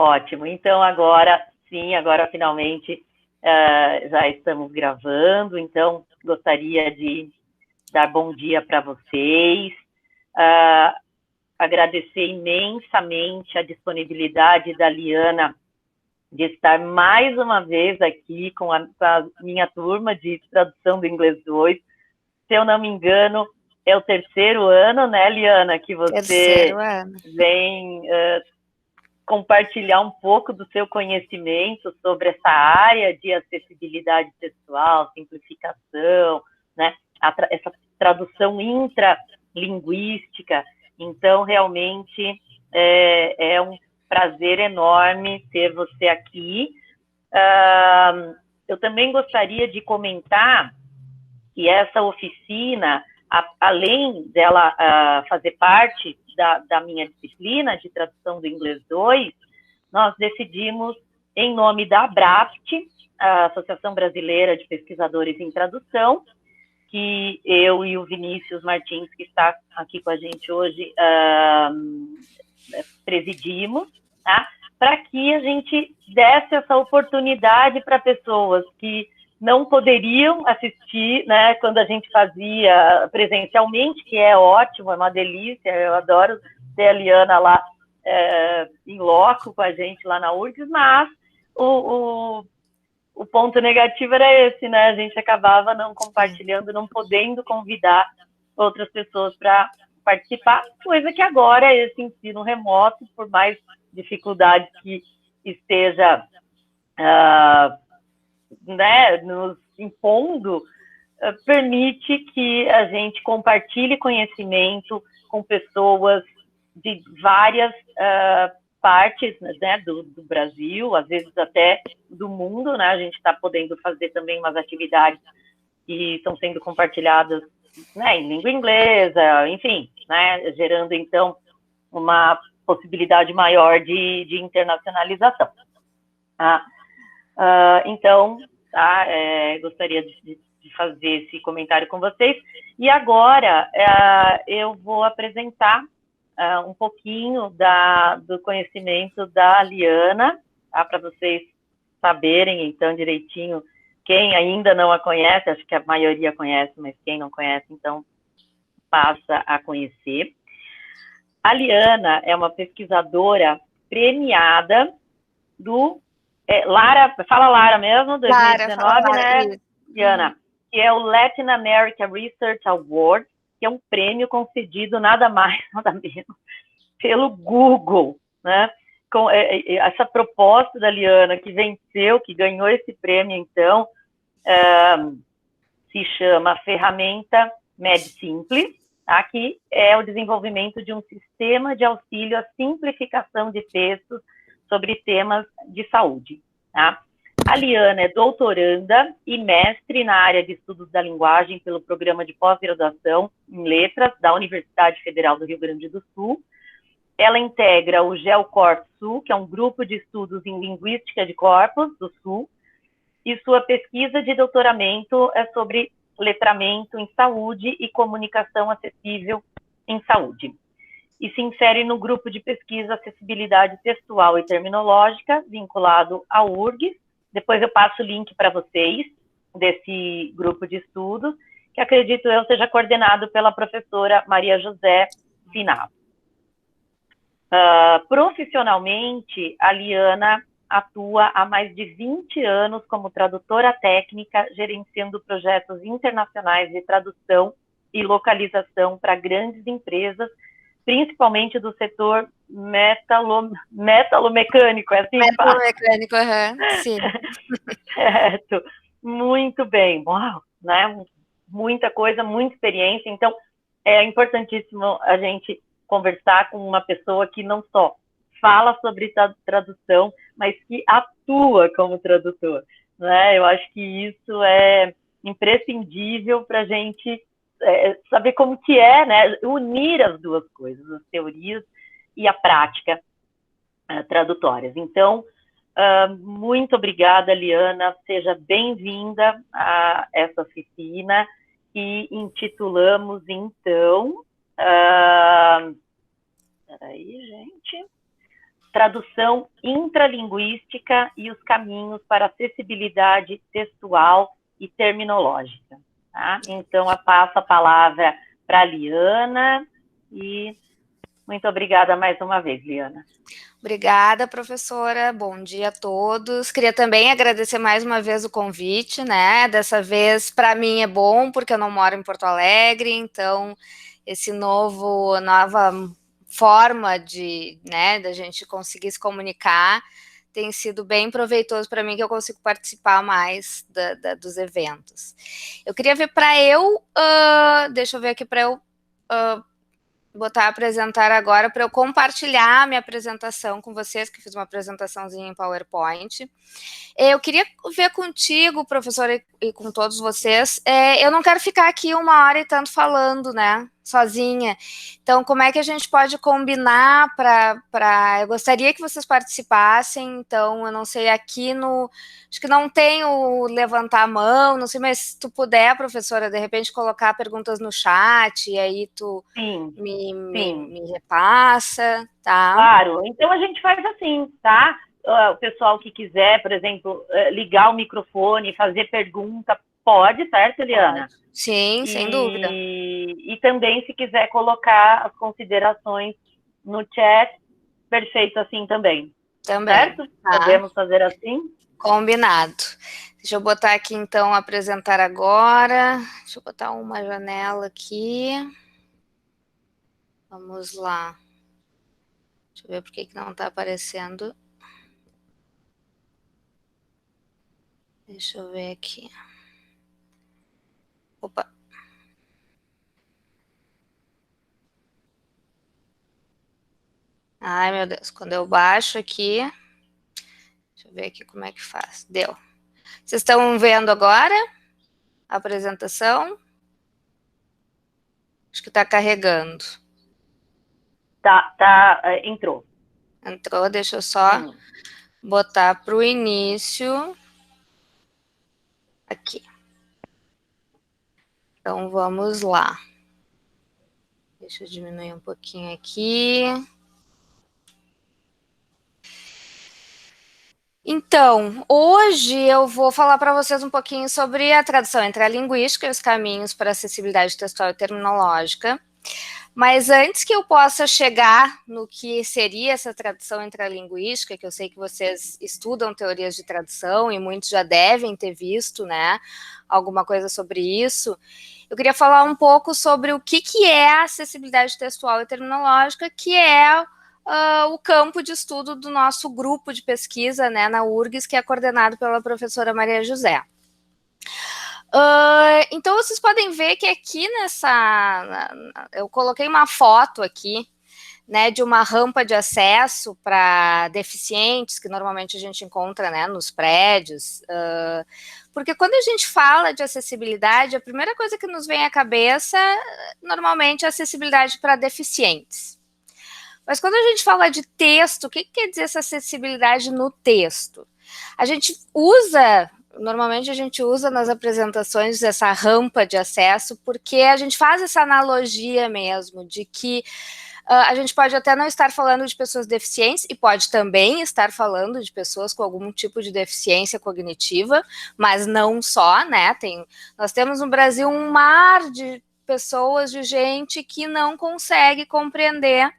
Ótimo. Então, agora sim, agora finalmente já estamos gravando. Então, gostaria de dar bom dia para vocês. Agradecer imensamente a disponibilidade da Liana de estar mais uma vez aqui com a minha turma de tradução do inglês 2. Se eu não me engano, é o terceiro ano, né, Liana, que você vem compartilhar um pouco do seu conhecimento sobre essa área de acessibilidade textual, simplificação, né, essa tradução intralinguística. Então, realmente, é um prazer enorme ter você aqui. Eu também gostaria de comentar que essa oficina, além dela fazer parte da minha disciplina de tradução do inglês 2, nós decidimos, em nome da ABRAPT, a Associação Brasileira de Pesquisadores em Tradução, que eu e o Vinícius Martins, que está aqui com a gente hoje, presidimos, tá? Para que a gente desse essa oportunidade para pessoas que não poderiam assistir, né, quando a gente fazia presencialmente, que é ótimo, é uma delícia, eu adoro ter a Liana lá em loco com a gente lá na URGS, mas o ponto negativo era esse, né, a gente acabava não compartilhando, não podendo convidar outras pessoas para participar, coisa que agora esse ensino remoto, por mais dificuldades que esteja né, nos impondo, permite que a gente compartilhe conhecimento com pessoas de várias partes, né, do Brasil, às vezes até do mundo, né? A gente está podendo fazer também umas atividades que estão sendo compartilhadas, né, em língua inglesa, enfim, né, gerando então uma possibilidade maior de internacionalização. Então, tá, gostaria de fazer esse comentário com vocês. E agora eu vou apresentar um pouquinho do conhecimento da Liana, tá, para vocês saberem, então, direitinho, quem ainda não a conhece, acho que a maioria conhece, mas quem não conhece, então, passa a conhecer. A Liana é uma pesquisadora premiada do Lara, fala Lara mesmo, 2019, Lara, né, Liana? Que é o Latin America Research Award, que é um prêmio concedido nada mais, nada menos, pelo Google, né? Com essa proposta da Liana, que venceu, que ganhou esse prêmio, então, se chama Ferramenta MedSimple, tá? Que é o desenvolvimento de um sistema de auxílio à simplificação de textos sobre temas de saúde. Tá? A Liana é doutoranda e mestre na área de estudos da linguagem pelo programa de pós-graduação em letras da Universidade Federal do Rio Grande do Sul. Ela integra o GeoCorp Sul, que é um grupo de estudos em linguística de corpos do Sul, e sua pesquisa de doutoramento é sobre letramento em saúde e comunicação acessível em saúde. E se insere no grupo de pesquisa Acessibilidade Textual e Terminológica, vinculado à URGS. Depois eu passo o link para vocês desse grupo de estudos, que acredito eu seja coordenado pela professora Maria José Finado. Profissionalmente, a Liana atua há mais de 20 anos como tradutora técnica, gerenciando projetos internacionais de tradução e localização para grandes empresas, principalmente do setor metalomecânico, é assim? Metalomecânico, sim. Certo, muito bem, uau, né? Muita coisa, muita experiência, então é importantíssimo a gente conversar com uma pessoa que não só fala sobre tradução, mas que atua como tradutor, né? Eu acho que isso é imprescindível para a gente saber como que é, né, unir as duas coisas, as teorias e a prática tradutórias. Então, muito obrigada, Liana, seja bem-vinda a essa oficina que intitulamos, então, peraí, gente, tradução intralinguística e os caminhos para acessibilidade textual e terminológica. Tá? Então, eu passo a palavra para a Liana e muito obrigada mais uma vez, Liana. Obrigada, professora. Bom dia a todos. Queria também agradecer mais uma vez o convite, né? Dessa vez, para mim, é bom, porque eu não moro em Porto Alegre, então, esse nova forma da gente conseguir se comunicar tem sido bem proveitoso para mim, que eu consigo participar mais dos eventos. Eu queria ver deixa eu ver aqui para eu botar apresentar agora, para eu compartilhar a minha apresentação com vocês, que fiz uma apresentaçãozinha em PowerPoint. Eu queria ver contigo, professora, e com todos vocês, eu não quero ficar aqui 1h e tanto falando, né, sozinha. Então, como é que a gente pode combinar eu gostaria que vocês participassem, então, eu não sei, acho que não tem o levantar a mão, não sei, mas se tu puder, professora, de repente colocar perguntas no chat, e aí tu me repassa, tá? Claro, então a gente faz assim, tá? O pessoal que quiser, por exemplo, ligar o microfone, fazer pergunta, pode, certo, Eliana? Pode. Sim, sem dúvida. E também, se quiser colocar as considerações no chat, perfeito assim também. Certo? Tá. Podemos fazer assim? Combinado. Deixa eu botar aqui, então, apresentar agora. Deixa eu botar uma janela aqui. Vamos lá. Deixa eu ver por que não está aparecendo. Deixa eu ver aqui. Opa. Ai, meu Deus. Quando eu baixo aqui... Deixa eu ver aqui como é que faz. Deu. Vocês estão vendo agora a apresentação? Acho que está carregando. Entrou. Entrou, deixa eu só botar para o início. Aqui. Então, vamos lá. Deixa eu diminuir um pouquinho aqui. Então, hoje eu vou falar para vocês um pouquinho sobre a tradução intralinguística e os caminhos para acessibilidade textual e terminológica. Mas antes que eu possa chegar no que seria essa tradução intralinguística, que eu sei que vocês estudam teorias de tradução e muitos já devem ter visto, né, alguma coisa sobre isso, eu queria falar um pouco sobre o que é a acessibilidade textual e terminológica, que é o campo de estudo do nosso grupo de pesquisa, né, na URGS, que é coordenado pela professora Maria José. Então, vocês podem ver que aqui eu coloquei uma foto aqui, né, de uma rampa de acesso para deficientes, que normalmente a gente encontra, né, nos prédios, porque quando a gente fala de acessibilidade, a primeira coisa que nos vem à cabeça, normalmente, é acessibilidade para deficientes. Mas quando a gente fala de texto, o que quer dizer essa acessibilidade no texto? Normalmente a gente usa nas apresentações essa rampa de acesso, porque a gente faz essa analogia mesmo, de que a gente pode até não estar falando de pessoas deficientes, e pode também estar falando de pessoas com algum tipo de deficiência cognitiva, mas não só, né? Nós temos no Brasil um mar de pessoas, de gente que não consegue compreender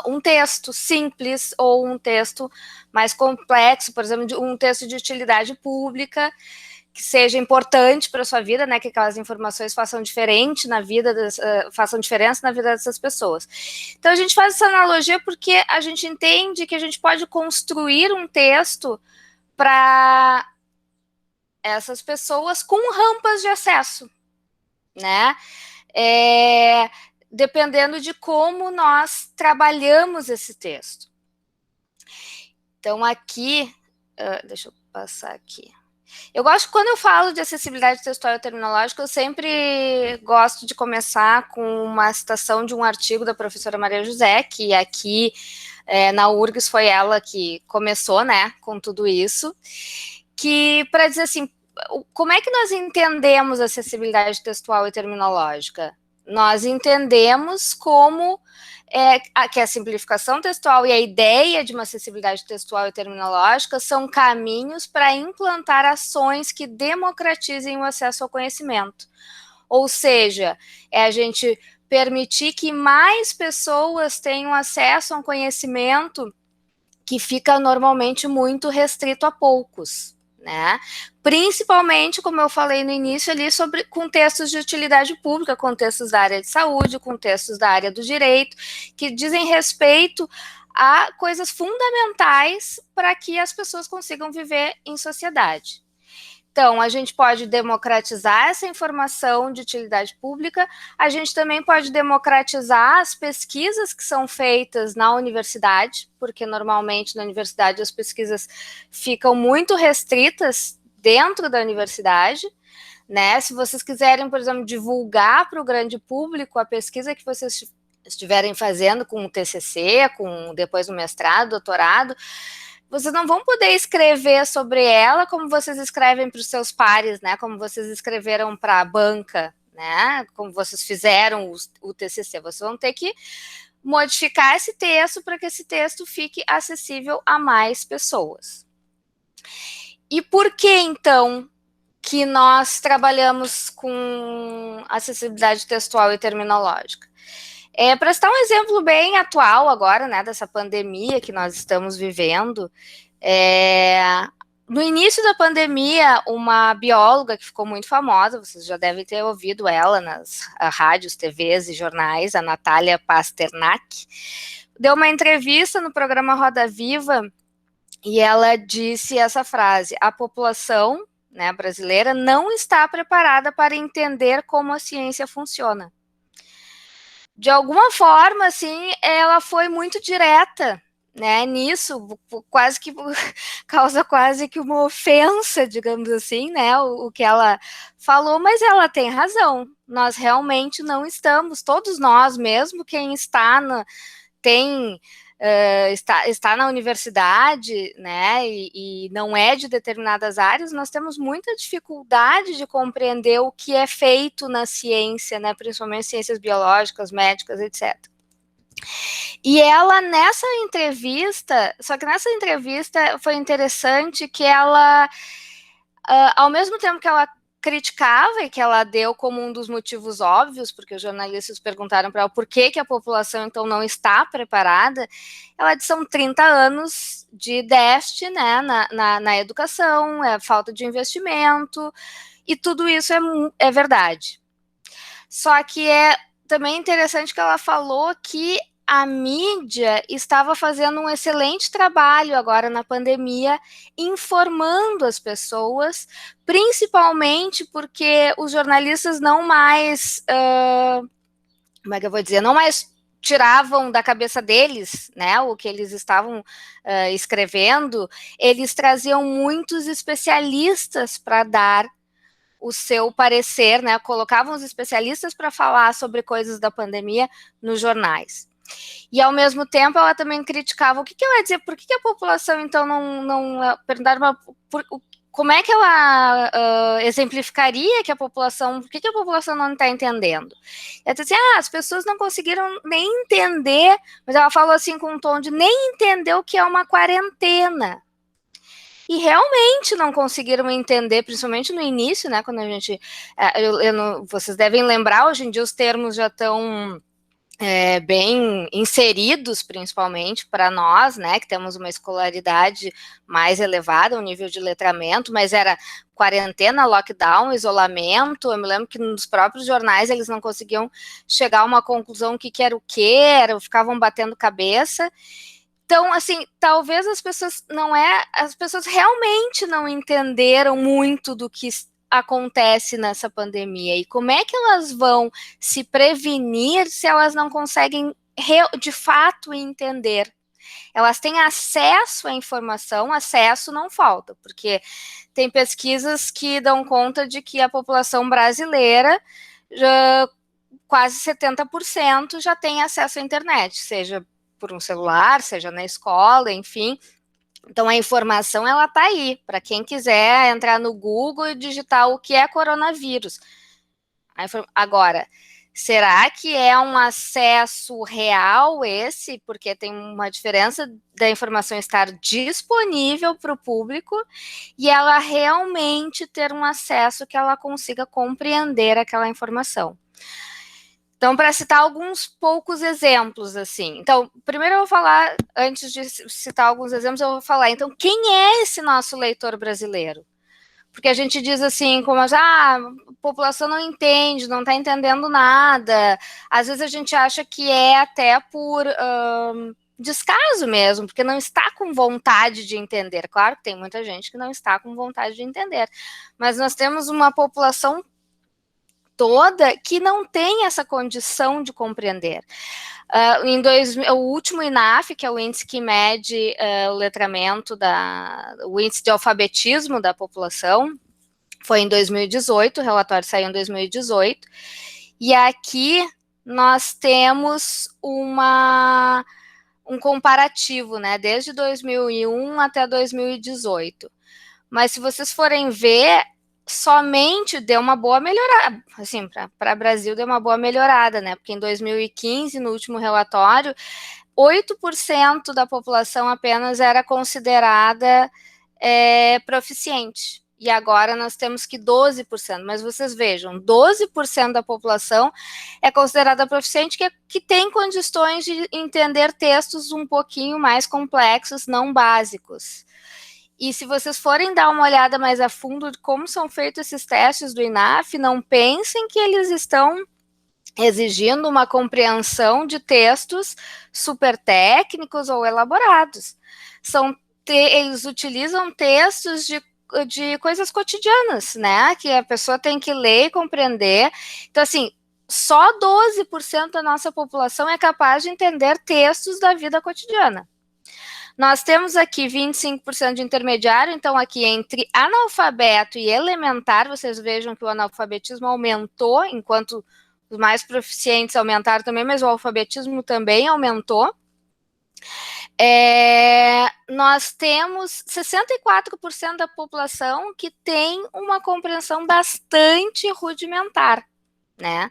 um texto simples ou um texto mais complexo, por exemplo, um texto de utilidade pública, que seja importante para a sua vida, né, que aquelas informações façam diferença na vida dessas pessoas. Então, a gente faz essa analogia porque a gente entende que a gente pode construir um texto para essas pessoas com rampas de acesso, né? Dependendo de como nós trabalhamos esse texto. Então, aqui, deixa eu passar aqui. Quando eu falo de acessibilidade textual e terminológica, eu sempre gosto de começar com uma citação de um artigo da professora Maria José, que aqui na URGS foi ela que começou, né, com tudo isso, que para dizer assim, como é que nós entendemos acessibilidade textual e terminológica? nós entendemos como que a simplificação textual e a ideia de uma acessibilidade textual e terminológica são caminhos para implantar ações que democratizem o acesso ao conhecimento. Ou seja, é a gente permitir que mais pessoas tenham acesso a um conhecimento que fica normalmente muito restrito a poucos, né? Principalmente, como eu falei no início ali, sobre contextos de utilidade pública, contextos da área de saúde, contextos da área do direito, que dizem respeito a coisas fundamentais para que as pessoas consigam viver em sociedade. Então, a gente pode democratizar essa informação de utilidade pública, a gente também pode democratizar as pesquisas que são feitas na universidade, porque normalmente na universidade as pesquisas ficam muito restritas dentro da universidade, né? Se vocês quiserem, por exemplo, divulgar para o grande público a pesquisa que vocês estiverem fazendo com o TCC, com depois do mestrado, doutorado, vocês não vão poder escrever sobre ela como vocês escrevem para os seus pares, né? Como vocês escreveram para a banca, né? Como vocês fizeram o TCC. Vocês vão ter que modificar esse texto para que esse texto fique acessível a mais pessoas. E por que, então, que nós trabalhamos com acessibilidade textual e terminológica? Para citar um exemplo bem atual agora, né, dessa pandemia que nós estamos vivendo, no início da pandemia, uma bióloga que ficou muito famosa, vocês já devem ter ouvido ela nas rádios, TVs e jornais, a Natália Pasternak, deu uma entrevista no programa Roda Viva e ela disse essa frase: a população, né, brasileira não está preparada para entender como a ciência funciona. De alguma forma, assim, ela foi muito direta, né, nisso, quase que causa quase que uma ofensa, digamos assim, né, o que ela falou, mas ela tem razão. Nós realmente não estamos, todos nós, mesmo quem está está na universidade, né, e não é de determinadas áreas, nós temos muita dificuldade de compreender o que é feito na ciência, né, principalmente ciências biológicas, médicas, etc. E ela, nessa entrevista, só que nessa entrevista foi interessante que ela, ao mesmo tempo que ela criticava e que ela deu como um dos motivos óbvios, porque os jornalistas perguntaram para ela por que a população então não está preparada, ela disse: são 30 anos de déficit, né, na educação, falta de investimento, e tudo isso é verdade. Só que é também interessante que ela falou que a mídia estava fazendo um excelente trabalho agora na pandemia, informando as pessoas, principalmente porque os jornalistas não mais, como é que eu vou dizer, não mais tiravam da cabeça deles, né, o que eles estavam escrevendo, eles traziam muitos especialistas para dar o seu parecer, né, colocavam os especialistas para falar sobre coisas da pandemia nos jornais. E, ao mesmo tempo, ela também criticava o que ela ia dizer, por que a população, então, não perguntaram como é que ela exemplificaria que a população, por que a população não está entendendo? Ela disse assim, as pessoas não conseguiram nem entender, mas ela falou assim com um tom de nem entender o que é uma quarentena. E realmente não conseguiram entender, principalmente no início, né, quando a gente, vocês devem lembrar, hoje em dia os termos já estão bem inseridos, principalmente para nós, né, que temos uma escolaridade mais elevada, um nível de letramento, mas era quarentena, lockdown, isolamento. Eu me lembro que nos próprios jornais eles não conseguiam chegar a uma conclusão o que era o que, ficavam batendo cabeça. Então, assim, talvez as pessoas realmente não entenderam muito do que acontece nessa pandemia e como é que elas vão se prevenir se elas não conseguem de fato entender. Elas têm acesso à informação, acesso não falta, porque tem pesquisas que dão conta de que a população brasileira, quase 70% já tem acesso à internet, seja por um celular, seja na escola, enfim. Então, a informação, ela está aí, para quem quiser entrar no Google e digitar o que é coronavírus. Agora, Será que é um acesso real esse? Porque tem uma diferença da informação estar disponível para o público e ela realmente ter um acesso que ela consiga compreender aquela informação. Então, para citar alguns poucos exemplos, assim. Então, primeiro eu vou falar, antes de citar alguns exemplos, eu vou falar, então, quem é esse nosso leitor brasileiro? Porque a gente diz assim, como, a população não entende, não está entendendo nada. Às vezes a gente acha que é até por descaso mesmo, porque não está com vontade de entender. Claro que tem muita gente que não está com vontade de entender, mas nós temos uma população toda que não tem essa condição de compreender. O último INAF, que é o índice que mede o letramento, o índice de alfabetismo da população, foi em 2018, o relatório saiu em 2018, e aqui nós temos um comparativo, né, desde 2001 até 2018. Mas se vocês forem ver, somente deu uma boa melhorada, assim, para o Brasil deu uma boa melhorada, né, porque em 2015, no último relatório, 8% da população apenas era considerada proficiente, e agora nós temos que 12%, mas vocês vejam, 12% da população é considerada proficiente, que tem condições de entender textos um pouquinho mais complexos, não básicos. E se vocês forem dar uma olhada mais a fundo de como são feitos esses testes do INAF, não pensem que eles estão exigindo uma compreensão de textos super técnicos ou elaborados. Eles utilizam textos de coisas cotidianas, né? Que a pessoa tem que ler e compreender. Então, assim, só 12% da nossa população é capaz de entender textos da vida cotidiana. Nós temos aqui 25% de intermediário, então aqui entre analfabeto e elementar, vocês vejam que o analfabetismo aumentou, enquanto os mais proficientes aumentaram também, mas o alfabetismo também aumentou. Nós temos 64% da população que tem uma compreensão bastante rudimentar, né?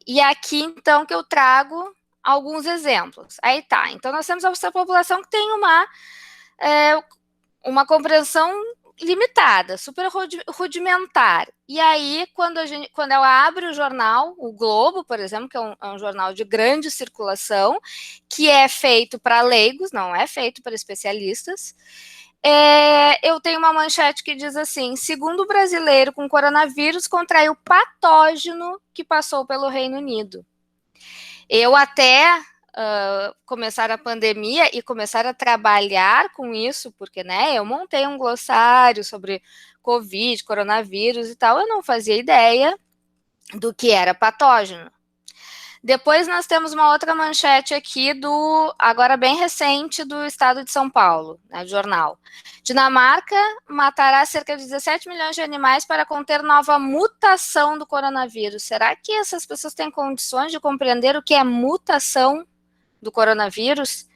E aqui, então, que eu trago alguns exemplos. Aí tá, então nós temos essa população que tem uma compreensão limitada, super rudimentar. E aí, quando ela abre o jornal, o Globo, por exemplo, que é um jornal de grande circulação, que é feito para leigos, não é feito para especialistas, eu tenho uma manchete que diz assim: segundo o brasileiro com coronavírus contraiu patógeno que passou pelo Reino Unido. Eu até começar a pandemia e começar a trabalhar com isso, porque, né, eu montei um glossário sobre Covid, coronavírus e tal, eu não fazia ideia do que era patógeno. Depois nós temos uma outra manchete aqui agora bem recente, do estado de São Paulo, né, jornal. Dinamarca matará cerca de 17 milhões de animais para conter nova mutação do coronavírus. Será que essas pessoas têm condições de compreender o que é mutação do coronavírus?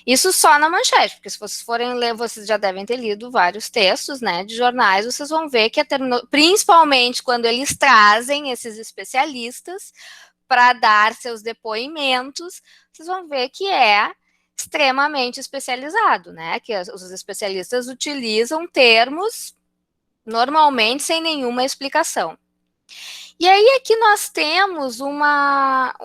Isso só na manchete, porque se vocês forem ler, vocês já devem ter lido vários textos, né, de jornais, vocês vão ver que principalmente quando eles trazem esses especialistas para dar seus depoimentos, vocês vão ver que é extremamente especializado, né? Que os especialistas utilizam termos normalmente sem nenhuma explicação. E aí aqui nós temos uma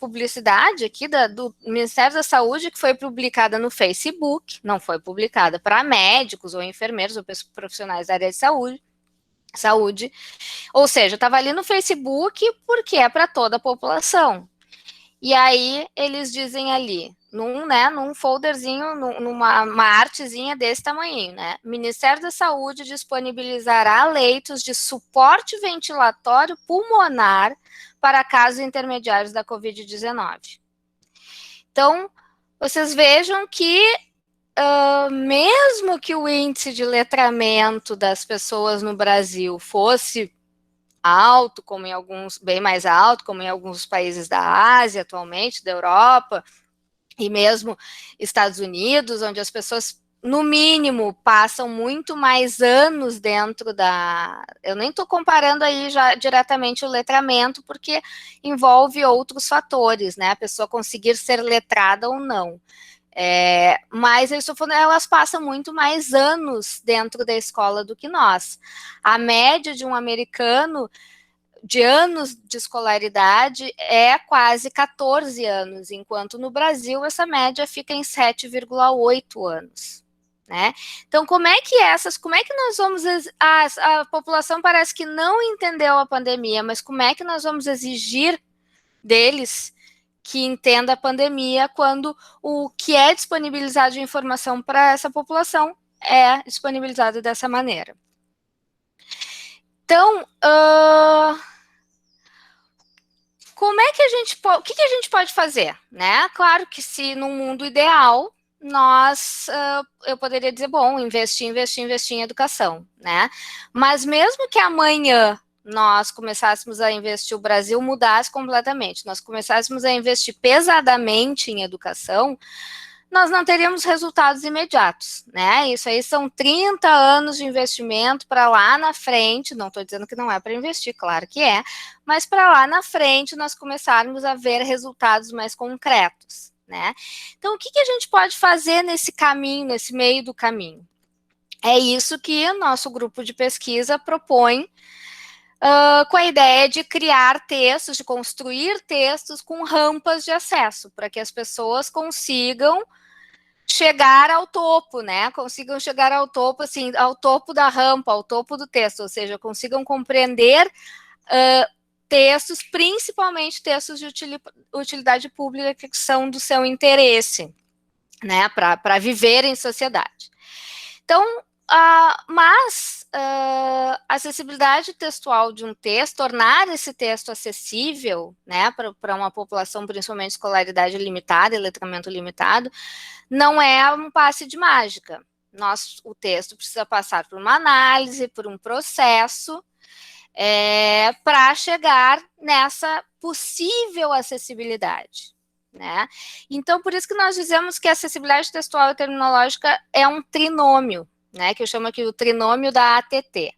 publicidade aqui do Ministério da Saúde que foi publicada no Facebook, não foi publicada para médicos ou enfermeiros ou profissionais da área de saúde, ou seja, estava ali no Facebook porque é para toda a população. E aí eles dizem ali, num folderzinho, numa artezinha desse tamanho, né? Ministério da Saúde disponibilizará leitos de suporte ventilatório pulmonar para casos intermediários da Covid-19. Então, vocês vejam que mesmo que o índice de letramento das pessoas no Brasil fosse alto, como em alguns, bem mais alto, como em alguns países da Ásia atualmente, da Europa, e mesmo Estados Unidos, onde as pessoas no mínimo, passam muito mais anos dentro da... Eu nem estou comparando aí já diretamente o letramento, porque envolve outros fatores, né? A pessoa conseguir ser letrada ou não. Mas eu estou falando, elas passam muito mais anos dentro da escola do que nós. A média de um americano de anos de escolaridade é quase 14 anos, enquanto no Brasil essa média fica em 7,8 anos. Né? Então, como é que nós vamos, a população parece que não entendeu a pandemia, mas como é que nós vamos exigir deles que entenda a pandemia quando o que é disponibilizado de informação para essa população é disponibilizado dessa maneira? Então, como é que o que a gente pode fazer, né? Claro que se no mundo ideal eu poderia dizer, bom, investir em educação, né? Mas mesmo que amanhã nós começássemos a investir, o Brasil mudasse completamente, nós começássemos a investir pesadamente em educação, nós não teríamos resultados imediatos, né? Isso aí são 30 anos de investimento para lá na frente, não estou dizendo que não é para investir, claro que é, mas para lá na frente nós começarmos a ver resultados mais concretos, né? Então, o que a gente pode fazer nesse caminho, nesse meio do caminho? É isso que o nosso grupo de pesquisa propõe, com a ideia de criar textos, de construir textos com rampas de acesso, para que as pessoas consigam chegar ao topo, né? Consigam chegar ao topo, assim, ao topo da rampa, ao topo do texto, ou seja, consigam compreender textos, principalmente textos de utilidade pública que são do seu interesse, né? Para viver em sociedade. Então, mas a acessibilidade textual de um texto, tornar esse texto acessível, né, para uma população, principalmente escolaridade limitada e letramento limitado, não é um passe de mágica. O texto precisa passar por uma análise, por um processo, para chegar nessa possível acessibilidade. Né? Então, por isso que nós dizemos que a acessibilidade textual e terminológica é um trinômio, né, que eu chamo aqui o trinômio da ATT,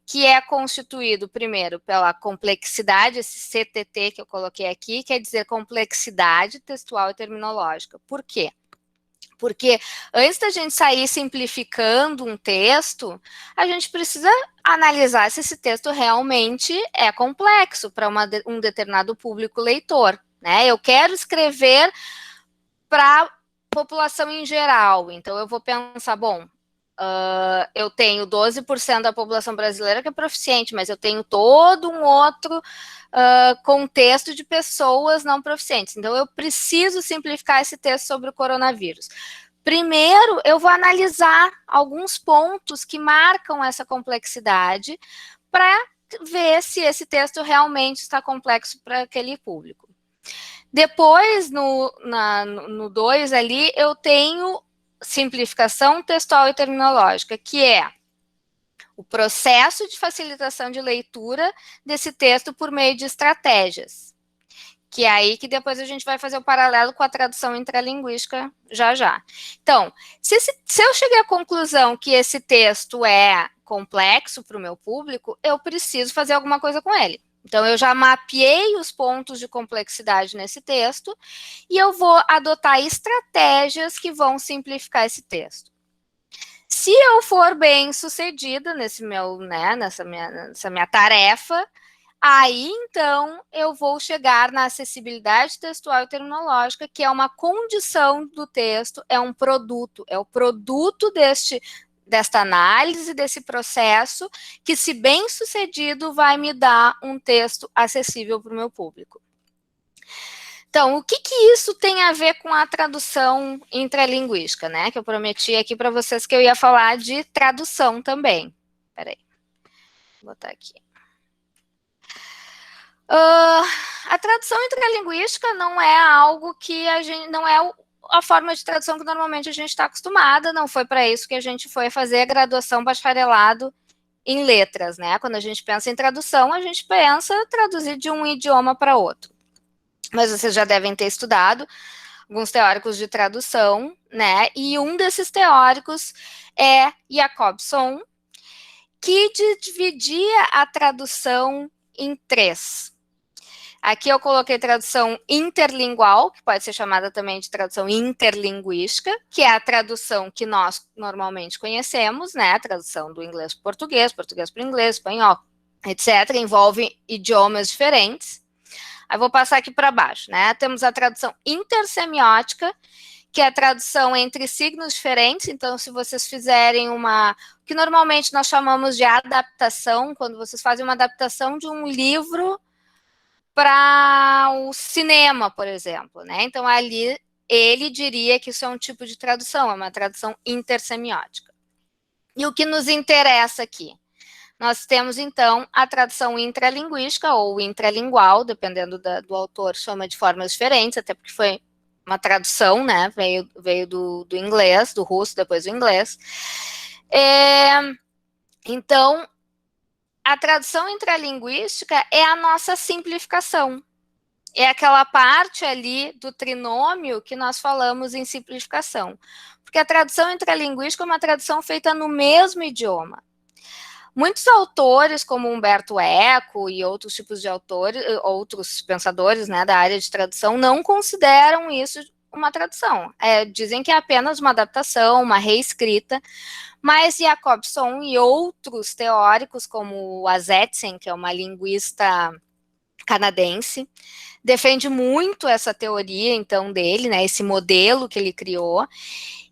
que é constituído, primeiro, pela complexidade, esse CTT que eu coloquei aqui, quer dizer complexidade textual e terminológica. Por quê? Porque antes da gente sair simplificando um texto, a gente precisa analisar se esse texto realmente é complexo para um determinado público leitor. Né? Eu quero escrever para a população em geral, então eu vou pensar, bom, eu tenho 12% da população brasileira que é proficiente, mas eu tenho todo um outro contexto de pessoas não proficientes. Então, eu preciso simplificar esse texto sobre o coronavírus. Primeiro, eu vou analisar alguns pontos que marcam essa complexidade para ver se esse texto realmente está complexo para aquele público. Depois, no 2 ali, eu tenho simplificação textual e terminológica, que é o processo de facilitação de leitura desse texto por meio de estratégias, que é aí que depois a gente vai fazer o paralelo com a tradução intralinguística já. Então, se eu cheguei à conclusão que esse texto é complexo para o meu público, eu preciso fazer alguma coisa com ele. Então, eu já mapeei os pontos de complexidade nesse texto e eu vou adotar estratégias que vão simplificar esse texto. Se eu for bem sucedida nessa minha tarefa, aí, então, eu vou chegar na acessibilidade textual e terminológica, que é uma condição do texto, é um produto, é o produto desta análise, desse processo, que, se bem sucedido, vai me dar um texto acessível para o meu público. Então, o que isso tem a ver com a tradução intralinguística, né? Que eu prometi aqui para vocês que eu ia falar de tradução também. Peraí, vou botar aqui. A tradução intralinguística não é algo que não é a forma de tradução que normalmente a gente está acostumada, não foi para isso que a gente foi fazer a graduação bacharelado em letras, né? Quando a gente pensa em tradução, a gente pensa traduzir de um idioma para outro. Mas vocês já devem ter estudado alguns teóricos de tradução, né? E um desses teóricos é Jacobson, que dividia a tradução em 3. Aqui eu coloquei tradução interlingual, que pode ser chamada também de tradução interlinguística, que é a tradução que nós normalmente conhecemos, né? A tradução do inglês para o português, português para o inglês, espanhol, etc. Envolve idiomas diferentes. Aí vou passar aqui para baixo, né? Temos a tradução intersemiótica, que é a tradução entre signos diferentes. Então, se vocês fizerem o que normalmente nós chamamos de adaptação, quando vocês fazem uma adaptação de um livro para o cinema, por exemplo, né? Então, ali ele diria que isso é um tipo de tradução, é uma tradução intersemiótica. E o que nos interessa aqui? Nós temos, então, a tradução intralinguística ou intralingual, dependendo do autor, chama de formas diferentes, até porque foi uma tradução, né? Veio do inglês, do russo, depois do inglês. Então, a tradução intralinguística é a nossa simplificação. É aquela parte ali do trinômio que nós falamos em simplificação. Porque a tradução intralinguística é uma tradução feita no mesmo idioma. Muitos autores, como Humberto Eco e outros tipos de autores, outros pensadores, né, da área de tradução, não consideram isso uma tradução. Dizem que é apenas uma adaptação, uma reescrita, mas Jacobson e outros teóricos, como Azetsen, que é uma linguista canadense, defende muito essa teoria, então, dele, né, esse modelo que ele criou,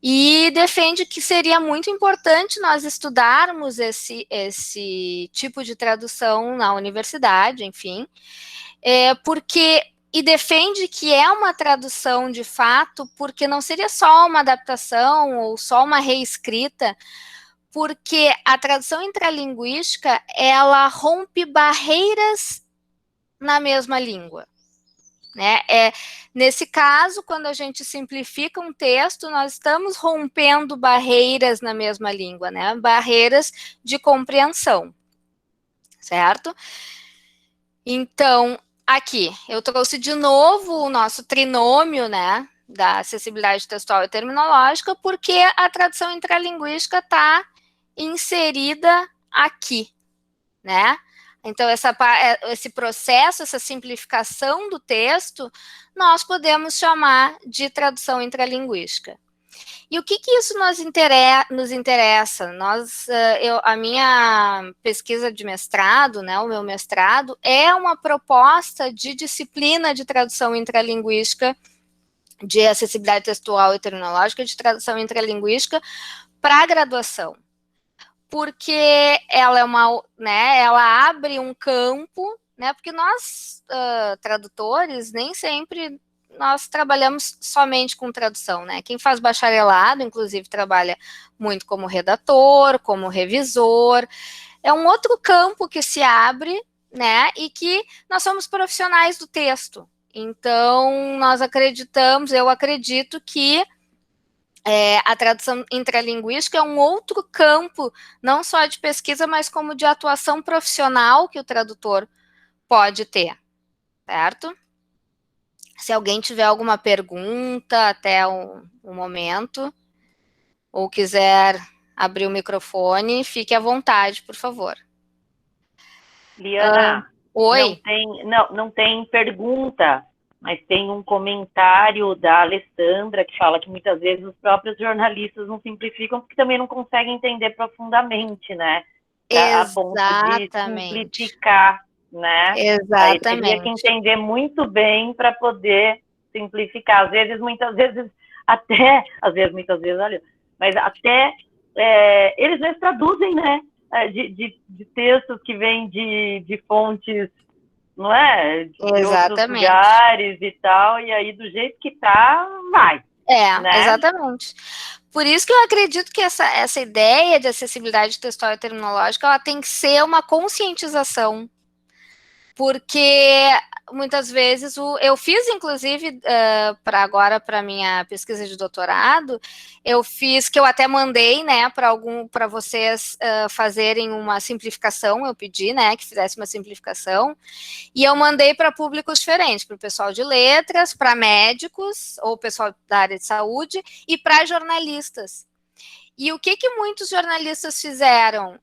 e defende que seria muito importante nós estudarmos esse tipo de tradução na universidade, enfim, e defende que é uma tradução de fato, porque não seria só uma adaptação ou só uma reescrita, porque a tradução intralinguística, ela rompe barreiras na mesma língua. Né? Nesse caso, quando a gente simplifica um texto, nós estamos rompendo barreiras na mesma língua, né? Barreiras de compreensão, certo? Então, aqui, eu trouxe de novo o nosso trinômio, né, da acessibilidade textual e terminológica, porque a tradução intralinguística está inserida aqui, né? Então, esse processo, essa simplificação do texto, nós podemos chamar de tradução intralinguística. E o que isso nos interessa? A minha pesquisa de mestrado, né, o meu mestrado, é uma proposta de disciplina de tradução intralinguística, de acessibilidade textual e terminológica, de tradução intralinguística para a graduação. Porque ela ela abre um campo, né? Porque nós, tradutores, nem sempre nós trabalhamos somente com tradução, né? Quem faz bacharelado, inclusive, trabalha muito como redator, como revisor. É um outro campo que se abre, né? E que nós somos profissionais do texto. Então, eu acredito que a tradução intralinguística é um outro campo, não só de pesquisa, mas como de atuação profissional que o tradutor pode ter, certo? Se alguém tiver alguma pergunta até o momento, ou quiser abrir o microfone, fique à vontade, por favor. Liana, oi? Não tem pergunta, mas tem um comentário da Alessandra que fala que muitas vezes os próprios jornalistas não simplificam porque também não conseguem entender profundamente, né? A ponto de simplificar, né? Exatamente. Aí teria que entender muito bem para poder simplificar. Muitas vezes, olha, mas até eles mesmos traduzem, né? De textos que vêm de fontes, não é? De outros lugares e tal, e aí do jeito que tá, vai. Né? Exatamente. Por isso que eu acredito que essa ideia de acessibilidade textual e terminológica, ela tem que ser uma conscientização, porque muitas vezes eu fiz, inclusive, para minha pesquisa de doutorado, eu fiz, que eu até mandei, né, para vocês fazerem uma simplificação, eu pedi, né, que fizesse uma simplificação, e eu mandei para públicos diferentes, para o pessoal de letras, para médicos, ou pessoal da área de saúde, e para jornalistas. E o que muitos jornalistas fizeram?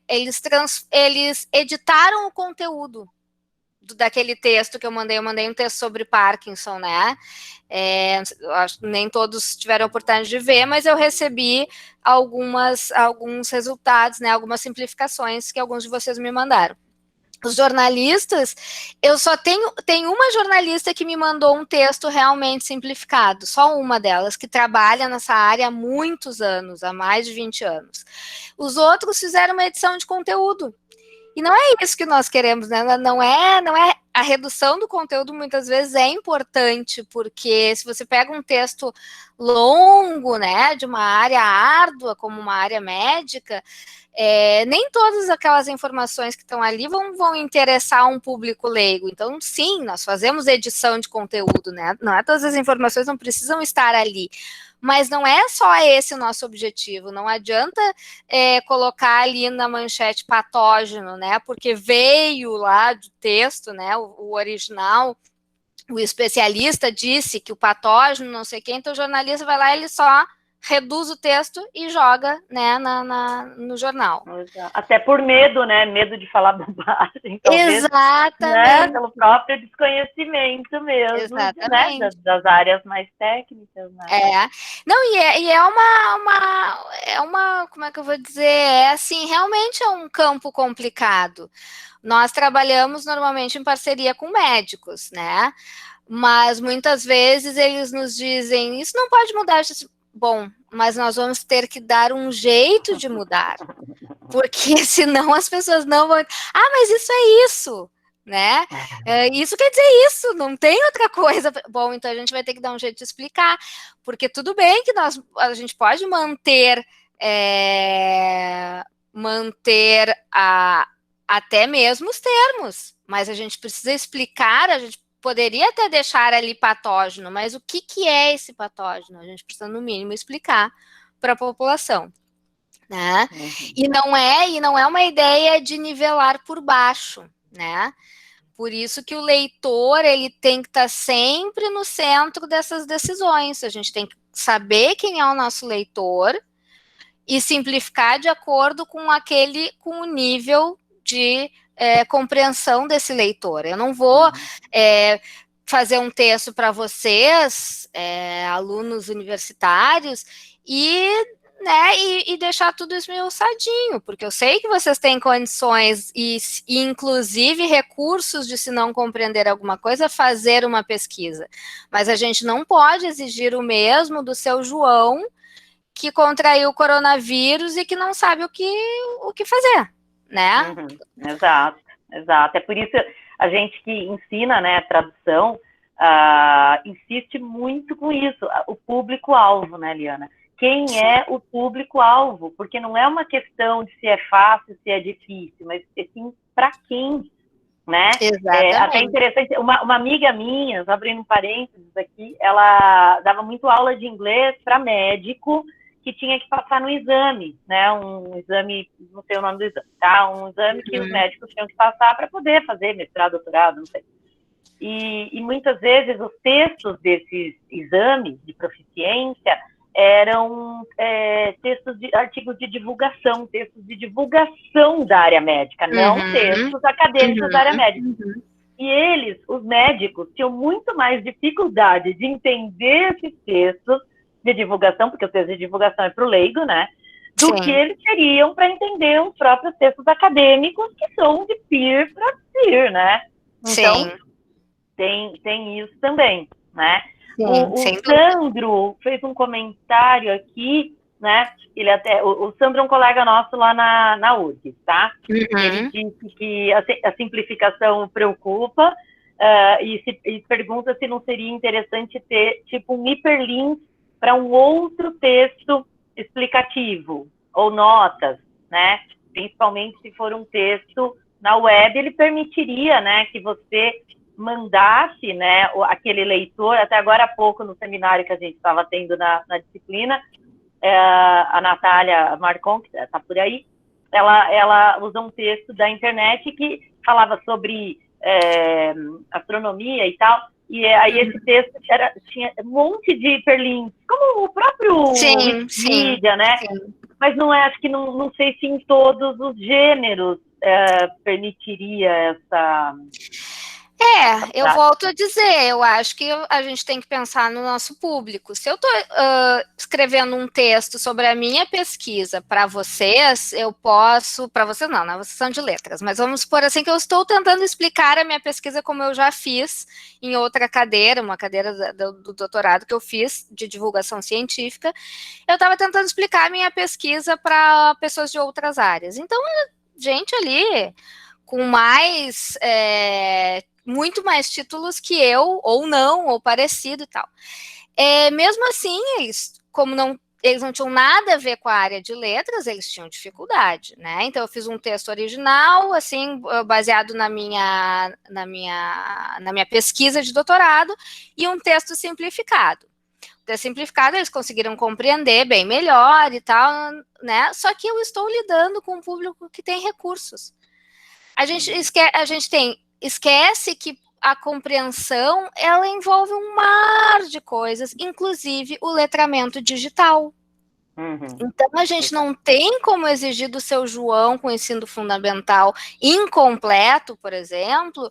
Eles editaram o conteúdo daquele texto que eu mandei um texto sobre Parkinson, né? Nem todos tiveram a oportunidade de ver, mas eu recebi alguns resultados, né? Algumas simplificações que alguns de vocês me mandaram. Os jornalistas, eu só tenho uma jornalista que me mandou um texto realmente simplificado, só uma delas, que trabalha nessa área há muitos anos, há mais de 20 anos. Os outros fizeram uma edição de conteúdo. E não é isso que nós queremos, né? Não é a redução do conteúdo muitas vezes é importante, porque se você pega um texto longo, né, de uma área árdua, como uma área médica, nem todas aquelas informações que estão ali vão interessar um público leigo. Então, sim, nós fazemos edição de conteúdo, né? Não é todas as informações não precisam estar ali. Mas não é só esse o nosso objetivo. Não adianta colocar ali na manchete patógeno, né? Porque veio lá do texto, né? O original, o especialista disse que o patógeno, não sei quem, então o jornalista vai lá e ele só reduz o texto e joga, né, no jornal. Até por medo, né? Medo de falar bobagem, talvez. Exatamente. Né? Pelo próprio desconhecimento mesmo, né? Das áreas mais técnicas, né? Não, e é uma, como é que eu vou dizer? Assim, realmente é um campo complicado. Nós trabalhamos normalmente em parceria com médicos, né? Mas muitas vezes eles nos dizem, isso não pode mudar. Bom, mas nós vamos ter que dar um jeito de mudar, porque senão as pessoas não vão... mas isso é isso, né? Isso quer dizer isso, não tem outra coisa. Bom, então a gente vai ter que dar um jeito de explicar, porque tudo bem que a gente pode manter até mesmo os termos, mas a gente precisa explicar, a gente poderia até deixar ali patógeno, mas o que é esse patógeno? A gente precisa, no mínimo, explicar para a população, né? E não é uma ideia de nivelar por baixo, né? Por isso que o leitor, ele tem que estar sempre no centro dessas decisões. A gente tem que saber quem é o nosso leitor e simplificar de acordo com o nível de compreensão desse leitor. Eu não vou fazer um texto para vocês, alunos universitários, e deixar tudo esmiuçadinho, porque eu sei que vocês têm condições e inclusive recursos de, se não compreender alguma coisa, fazer uma pesquisa. Mas a gente não pode exigir o mesmo do seu João, que contraiu o coronavírus e que não sabe o que fazer, né? Exato. É por isso a gente que ensina, né, tradução, insiste muito com isso, o público-alvo, né, Liana? Quem é o público-alvo? Porque não é uma questão de se é fácil, se é difícil, mas sim para quem, né? Exatamente. Até interessante, uma amiga minha, abrindo um parênteses aqui, ela dava muito aula de inglês para médico que tinha que passar no exame, né? Um exame, não sei o nome do exame, tá? Um exame que os médicos tinham que passar para poder fazer mestrado, doutorado, não sei. E muitas vezes os textos desses exames de proficiência eram textos de artigos de divulgação, textos de divulgação da área médica, não textos acadêmicos da área médica. E eles, os médicos, tinham muito mais dificuldade de entender esses textos de divulgação, porque o texto de divulgação é para o leigo, né? Do que eles teriam para entender os próprios textos acadêmicos, que são de peer para peer, né? Então, tem isso também, né? O Sandro fez um comentário aqui, né? O Sandro é um colega nosso lá na URGS, tá? Ele disse que a simplificação preocupa e pergunta se não seria interessante ter tipo um hiperlink para um outro texto explicativo ou notas, né? Principalmente se for um texto na web, ele permitiria, né, que você mandasse, né, aquele leitor. Até agora há pouco, no seminário que a gente estava tendo na disciplina, a Natália Marcon, que está por aí, ela usa um texto da internet que falava sobre astronomia e tal, e aí esse texto tinha um monte de hiperlinks, como o próprio Wikipedia, né? Sim. Mas não é, acho que não sei se em todos os gêneros permitiria essa... Eu volto a dizer, eu acho que a gente tem que pensar no nosso público. Se eu estou escrevendo um texto sobre a minha pesquisa para vocês, eu posso... Para vocês não, né? Vocês são de letras, mas vamos supor assim que eu estou tentando explicar a minha pesquisa como eu já fiz em outra cadeira, uma cadeira do doutorado que eu fiz de divulgação científica. Eu estava tentando explicar a minha pesquisa para pessoas de outras áreas. Então, gente ali com mais... muito mais títulos que eu, ou não, ou parecido e tal. Mesmo assim, eles não tinham nada a ver com a área de letras, eles tinham dificuldade, né? Então, eu fiz um texto original, assim, baseado na minha pesquisa de doutorado, e um texto simplificado. O texto simplificado, eles conseguiram compreender bem melhor e tal, né? Só que eu estou lidando com um público que tem recursos. A gente esquece que a compreensão, ela envolve um mar de coisas, inclusive o letramento digital. Então, a gente não tem como exigir do seu João com ensino fundamental incompleto, por exemplo,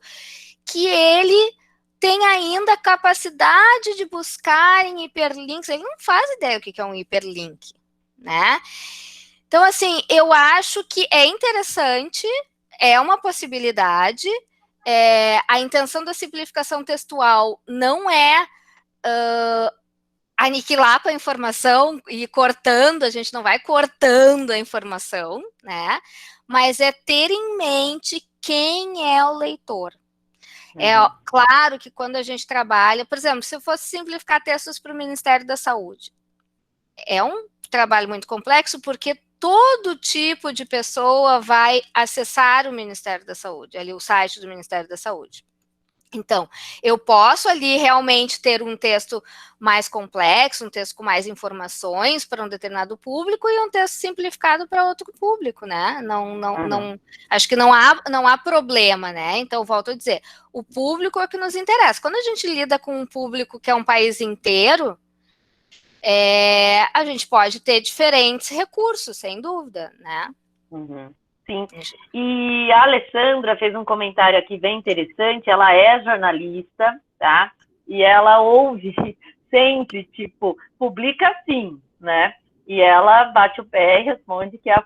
que ele tem ainda a capacidade de buscar em hiperlinks. Ele não faz ideia do que é um hiperlink, né? Então, assim, eu acho que é interessante, é uma possibilidade. A intenção da simplificação textual não é aniquilar com a informação e cortando, a gente não vai cortando a informação, né? Mas é ter em mente quem é o leitor. Claro que quando a gente trabalha, por exemplo, se eu fosse simplificar textos para o Ministério da Saúde, é um trabalho muito complexo, porque todo tipo de pessoa vai acessar o Ministério da Saúde, ali o site do Ministério da Saúde. Então, eu posso ali realmente ter um texto mais complexo, um texto com mais informações para um determinado público e um texto simplificado para outro público, né? Acho que não há problema, né? Então, volto a dizer, o público é o que nos interessa. Quando a gente lida com um público que é um país inteiro, a gente pode ter diferentes recursos, sem dúvida, né? Sim. E a Alessandra fez um comentário aqui bem interessante. Ela é jornalista, tá? E ela ouve sempre, tipo, publica sim, né? E ela bate o pé e responde que a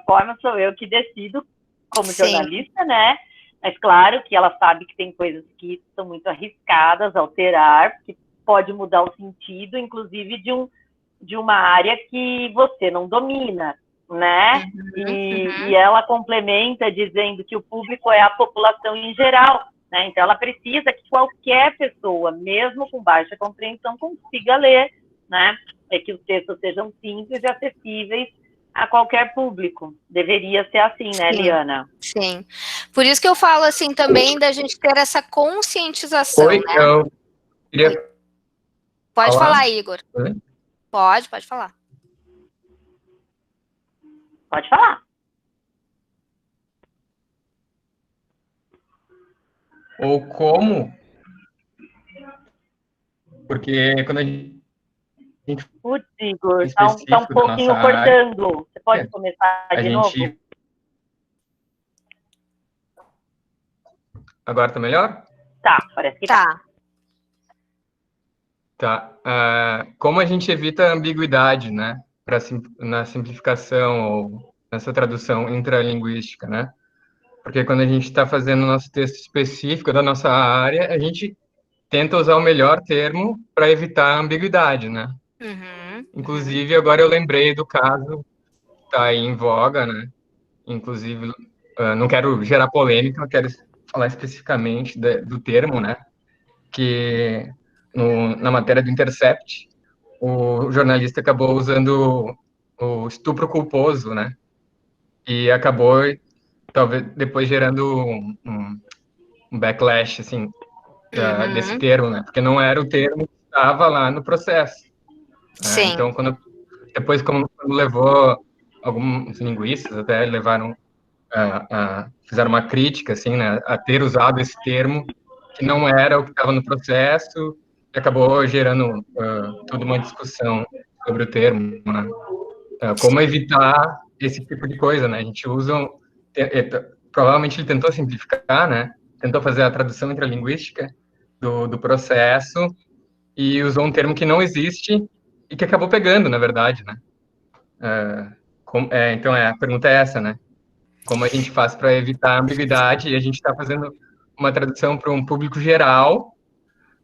forma sou eu que decido como jornalista, né? Mas claro que ela sabe que tem coisas que são muito arriscadas alterar, que pode mudar o sentido, inclusive de uma área que você não domina, né? E ela complementa dizendo que o público é a população em geral, né? Então ela precisa que qualquer pessoa, mesmo com baixa compreensão, consiga ler, né? Que os textos sejam simples e acessíveis a qualquer público. Deveria ser assim, né, Liana? Sim. Por isso que eu falo assim também da gente ter essa conscientização, né? Eu queria... Pode falar, Igor. Pode falar. Pode falar. Ou como? Porque quando a gente... Putz, Igor, tá um pouquinho cortando. Você pode começar de novo? Agora tá melhor? Tá, parece que tá. Como a gente evita a ambiguidade, né? Na simplificação ou nessa tradução intralinguística, né? Porque quando a gente está fazendo o nosso texto específico da nossa área, a gente tenta usar o melhor termo para evitar a ambiguidade, né? Inclusive, agora eu lembrei do caso que está aí em voga, né? Inclusive, não quero gerar polêmica, eu quero falar especificamente do termo, né? Que na matéria do Intercept, o jornalista acabou usando o estupro culposo, né? E acabou talvez depois gerando um backlash, assim, desse termo, né? Porque não era o termo que estava lá no processo. Sim. Então, depois, quando levou, alguns linguistas até levaram, fizeram uma crítica, assim, né, a ter usado esse termo, que não era o que estava no processo, e acabou gerando toda uma discussão sobre o termo, né? Como evitar esse tipo de coisa, né? A gente usa, provavelmente ele tentou simplificar, né? Tentou fazer a tradução intralinguística do processo e usou um termo que não existe e que acabou pegando, na verdade, né? Então, a pergunta é essa, né? Como a gente faz para evitar a ambiguidade? E a gente está fazendo uma tradução para um público geral,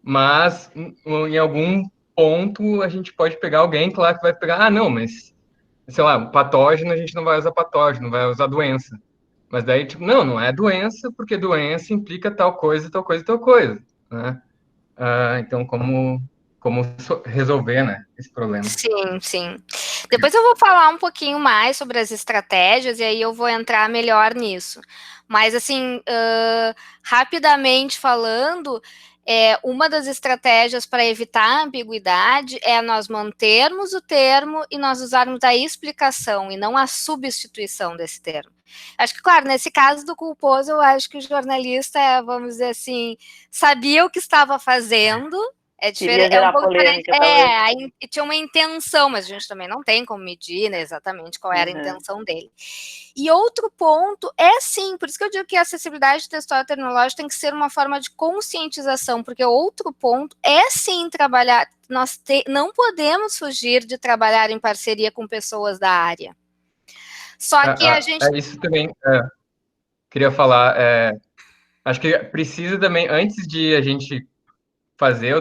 mas em algum ponto a gente pode pegar alguém, claro, que vai pegar, não, mas, sei lá, patógeno a gente não vai usar patógeno, vai usar doença. Mas daí, tipo, não é doença, porque doença implica tal coisa, tal coisa, tal coisa, né? Então, como resolver, né, esse problema? Sim. Depois eu vou falar um pouquinho mais sobre as estratégias e aí eu vou entrar melhor nisso. Mas, assim, rapidamente falando, uma das estratégias para evitar a ambiguidade é nós mantermos o termo e nós usarmos a explicação e não a substituição desse termo. Acho que, claro, nesse caso do culposo, eu acho que o jornalista, vamos dizer assim, sabia o que estava fazendo. É diferente, é um pouco polêmica, diferente. Tinha uma intenção, mas a gente também não tem como medir, né, exatamente qual era a intenção dele. E outro ponto é sim, por isso que eu digo que a acessibilidade textual e tecnológica tem que ser uma forma de conscientização, porque outro ponto é sim trabalhar, não podemos fugir de trabalhar em parceria com pessoas da área. Só que a gente... Isso também, queria falar, acho que precisa também, antes de a gente fazer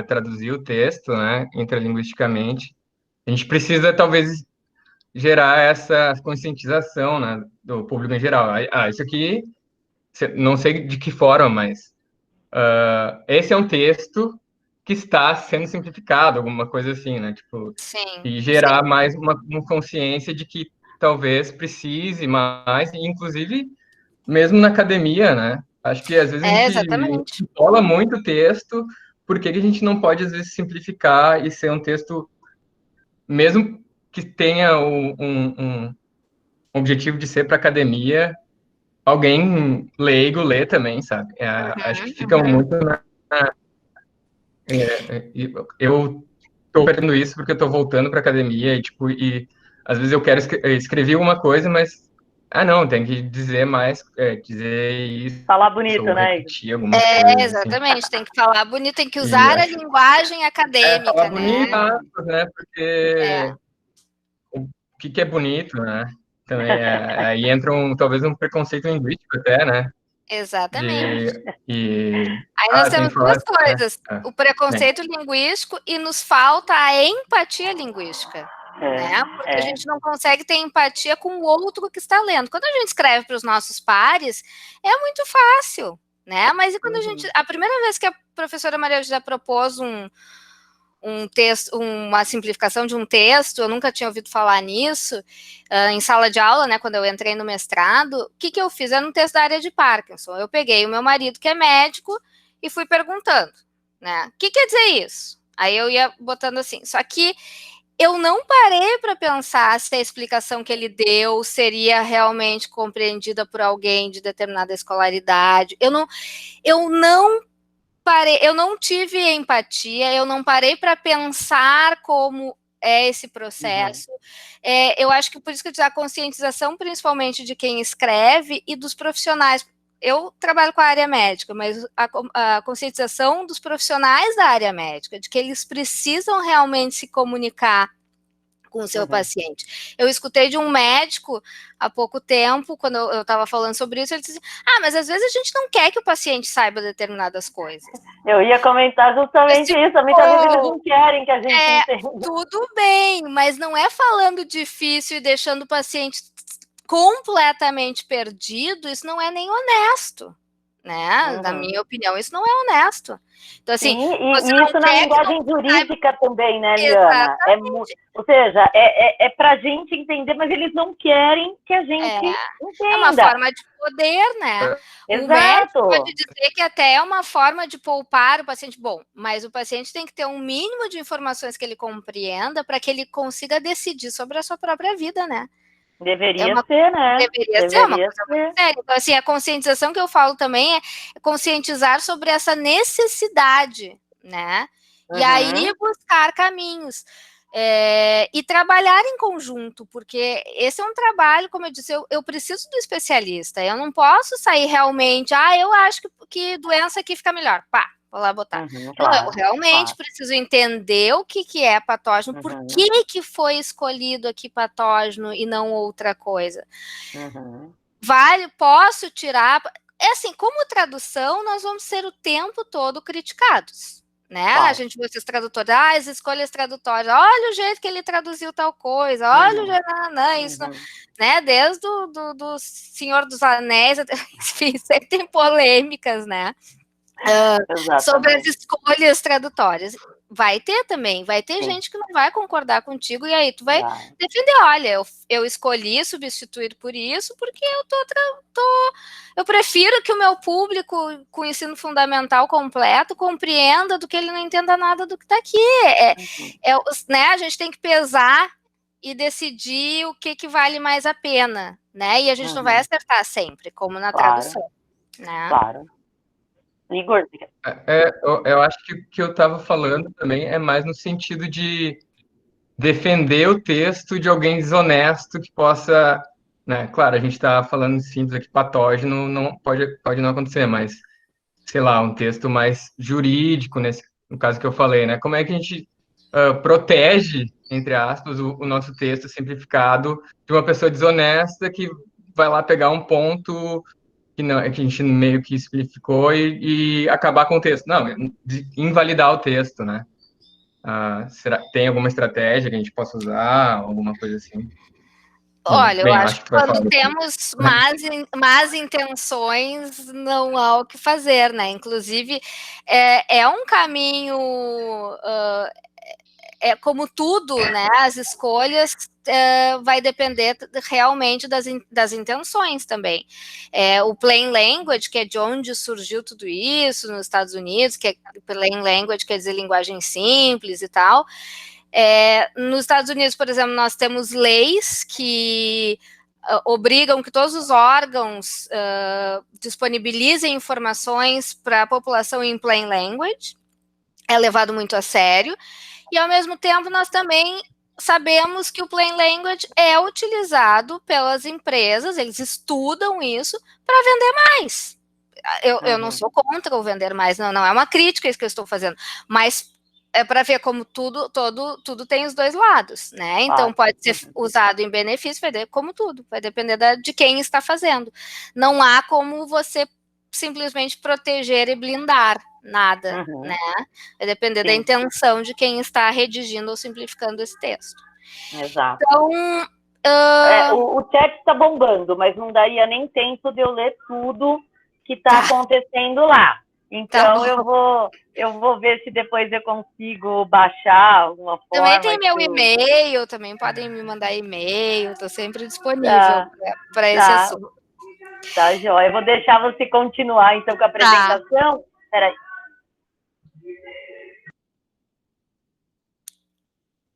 traduzir o texto, né, intralinguisticamente, a gente precisa talvez gerar essa conscientização, né, do público em geral. Isso aqui, não sei de que forma, mas esse é um texto que está sendo simplificado, alguma coisa assim, né, tipo, e gerar mais uma consciência de que talvez precise mais, inclusive mesmo na academia, né? Acho que às vezes a gente cola muito texto, por que a gente não pode, às vezes, simplificar e ser um texto, mesmo que tenha um objetivo de ser para academia, alguém leigo lê também, sabe? Acho que fica muito eu estou perdendo isso porque eu estou voltando para academia e às vezes eu quero escrever alguma coisa, mas não, tem que dizer mais, dizer isso. Falar bonito, né? Repetir algumas coisas. Exatamente, assim. Tem que falar bonito, tem que usar a linguagem acadêmica, falar bonito, né? Porque o que é bonito, né? Também aí entra talvez um preconceito linguístico até, né? Exatamente. Aí nós temos duas coisas, o preconceito linguístico e nos falta a empatia linguística. Né? Porque a gente não consegue ter empatia com o outro que está lendo. Quando a gente escreve para os nossos pares, é muito fácil, né? Mas e quando a primeira vez que a professora Maria José propôs um texto, uma simplificação de um texto, eu nunca tinha ouvido falar nisso, em sala de aula, né, quando eu entrei no mestrado, o que eu fiz? Era um texto da área de Parkinson. Eu peguei o meu marido, que é médico, e fui perguntando, né, o que quer dizer isso? Aí eu ia botando assim, só que eu não parei para pensar se a explicação que ele deu seria realmente compreendida por alguém de determinada escolaridade. Eu não tive empatia, eu não parei para pensar como é esse processo. Eu acho que por isso que a conscientização, principalmente de quem escreve e dos profissionais. Eu trabalho com a área médica, mas a conscientização dos profissionais da área médica, de que eles precisam realmente se comunicar com o seu paciente. Eu escutei de um médico há pouco tempo, quando eu estava falando sobre isso, ele disse, mas às vezes a gente não quer que o paciente saiba determinadas coisas. Eu ia comentar justamente isso, muitas vezes eles não querem que a gente entenda. Tudo bem, mas não é falando difícil e deixando o paciente completamente perdido, isso não é nem honesto. né? Na minha opinião, isso não é honesto. Então, assim, sim, e isso na linguagem jurídica também, né, Liana? Ou seja, é para a gente entender, mas eles não querem que a gente entenda. É uma forma de poder, né? O médico pode dizer que até é uma forma de poupar o paciente. Bom, mas o paciente tem que ter um mínimo de informações que ele compreenda para que ele consiga decidir sobre a sua própria vida, né? Deveria ser, né? Deveria ser uma coisa muito séria. Então, assim, a conscientização que eu falo também é conscientizar sobre essa necessidade, né? E aí buscar caminhos. E trabalhar em conjunto, porque esse é um trabalho, como eu disse, eu preciso do especialista, eu não posso sair realmente, eu acho que doença aqui fica melhor, pá, vou lá botar. Não, eu realmente preciso entender o que é patógeno, por que foi escolhido aqui patógeno e não outra coisa. Posso tirar... É assim, como tradução, nós vamos ser o tempo todo criticados. Né? A gente, vocês tradutores, as escolhas tradutórias, olha o jeito que ele traduziu tal coisa, olha o jeito, isso, né? Desde do Senhor dos Anéis, enfim, sempre tem polêmicas, né? Sobre as escolhas tradutórias. Vai ter gente que não vai concordar contigo, e aí tu vai defender, olha, eu escolhi substituir por isso, porque eu prefiro que o meu público com ensino fundamental completo compreenda do que ele não entenda nada do que está aqui. Né, a gente tem que pesar e decidir o que vale mais a pena, né? E a gente não vai acertar sempre, como na tradução. Né? Claro. Igor? Eu acho que o que eu estava falando também é mais no sentido de defender o texto de alguém desonesto que possa, né? Claro, a gente está falando simples aqui, patógeno, não pode não acontecer, mas, sei lá, um texto mais jurídico, no caso que eu falei, né? Como é que a gente protege, entre aspas, o nosso texto simplificado de uma pessoa desonesta que vai lá pegar um ponto que a gente meio que simplificou e acabar com o texto. Não, invalidar o texto, né? Tem alguma estratégia que a gente possa usar, alguma coisa assim? Olha, eu acho que quando temos más intenções, não há o que fazer, né? Inclusive, é um caminho... como tudo, né? As escolhas vai depender realmente das intenções também. O plain language, que é de onde surgiu tudo isso, nos Estados Unidos, que é plain language, quer dizer linguagem simples e tal. Nos Estados Unidos, por exemplo, nós temos leis que obrigam que todos os órgãos disponibilizem informações para a população em plain language. É levado muito a sério. E, ao mesmo tempo, nós também sabemos que o plain language é utilizado pelas empresas, eles estudam isso para vender mais. Eu não sou contra o vender mais, não é uma crítica isso que eu estou fazendo, mas é para ver como tudo tem os dois lados, né? Então, pode ser usado em benefício, como tudo, vai depender de quem está fazendo. Não há como você simplesmente proteger e blindar nada, né? Vai depender da intenção de quem está redigindo ou simplificando esse texto. Exato. Então, o chat está bombando, mas não daria nem tempo de eu ler tudo que está acontecendo lá. Então, eu vou ver se depois eu consigo baixar alguma forma. Também tem meu e-mail, também podem me mandar e-mail, estou sempre disponível para esse assunto. Tá, joia. Eu vou deixar você continuar, então, com a apresentação. Peraí.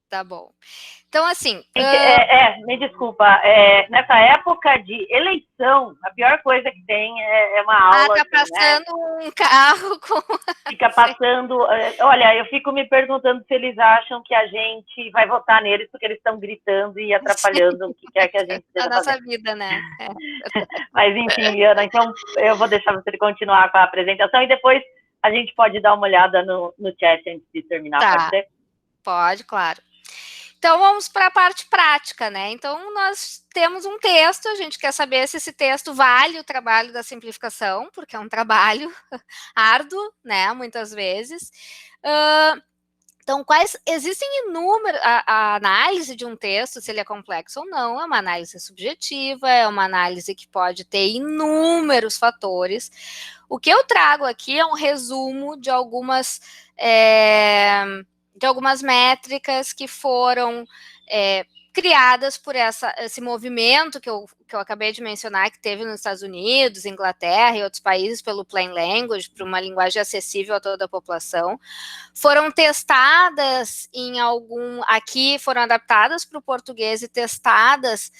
Tá bom. Então, assim... me desculpa. Nessa época de eleição, a pior coisa que tem é uma aula... tá passando um carro com... Fica passando... Olha, eu fico me perguntando se eles acham que a gente vai votar neles porque eles estão gritando e atrapalhando o que quer que a gente esteja fazendo. A nossa vida, né? Mas, enfim, Liana, então eu vou deixar você continuar com a apresentação e depois a gente pode dar uma olhada no chat antes de terminar, pode ser? Pode, claro. Então, vamos para a parte prática, né? Então, nós temos um texto, a gente quer saber se esse texto vale o trabalho da simplificação, porque é um trabalho árduo, né? Muitas vezes. Então, existem inúmeras... A análise de um texto, se ele é complexo ou não, é uma análise subjetiva, é uma análise que pode ter inúmeros fatores. O que eu trago aqui é um resumo de algumas métricas que foram criadas por esse movimento que eu acabei de mencionar, que teve nos Estados Unidos, Inglaterra e outros países pelo Plain Language, para uma linguagem acessível a toda a população. Foram testadas aqui foram adaptadas para o português e testadas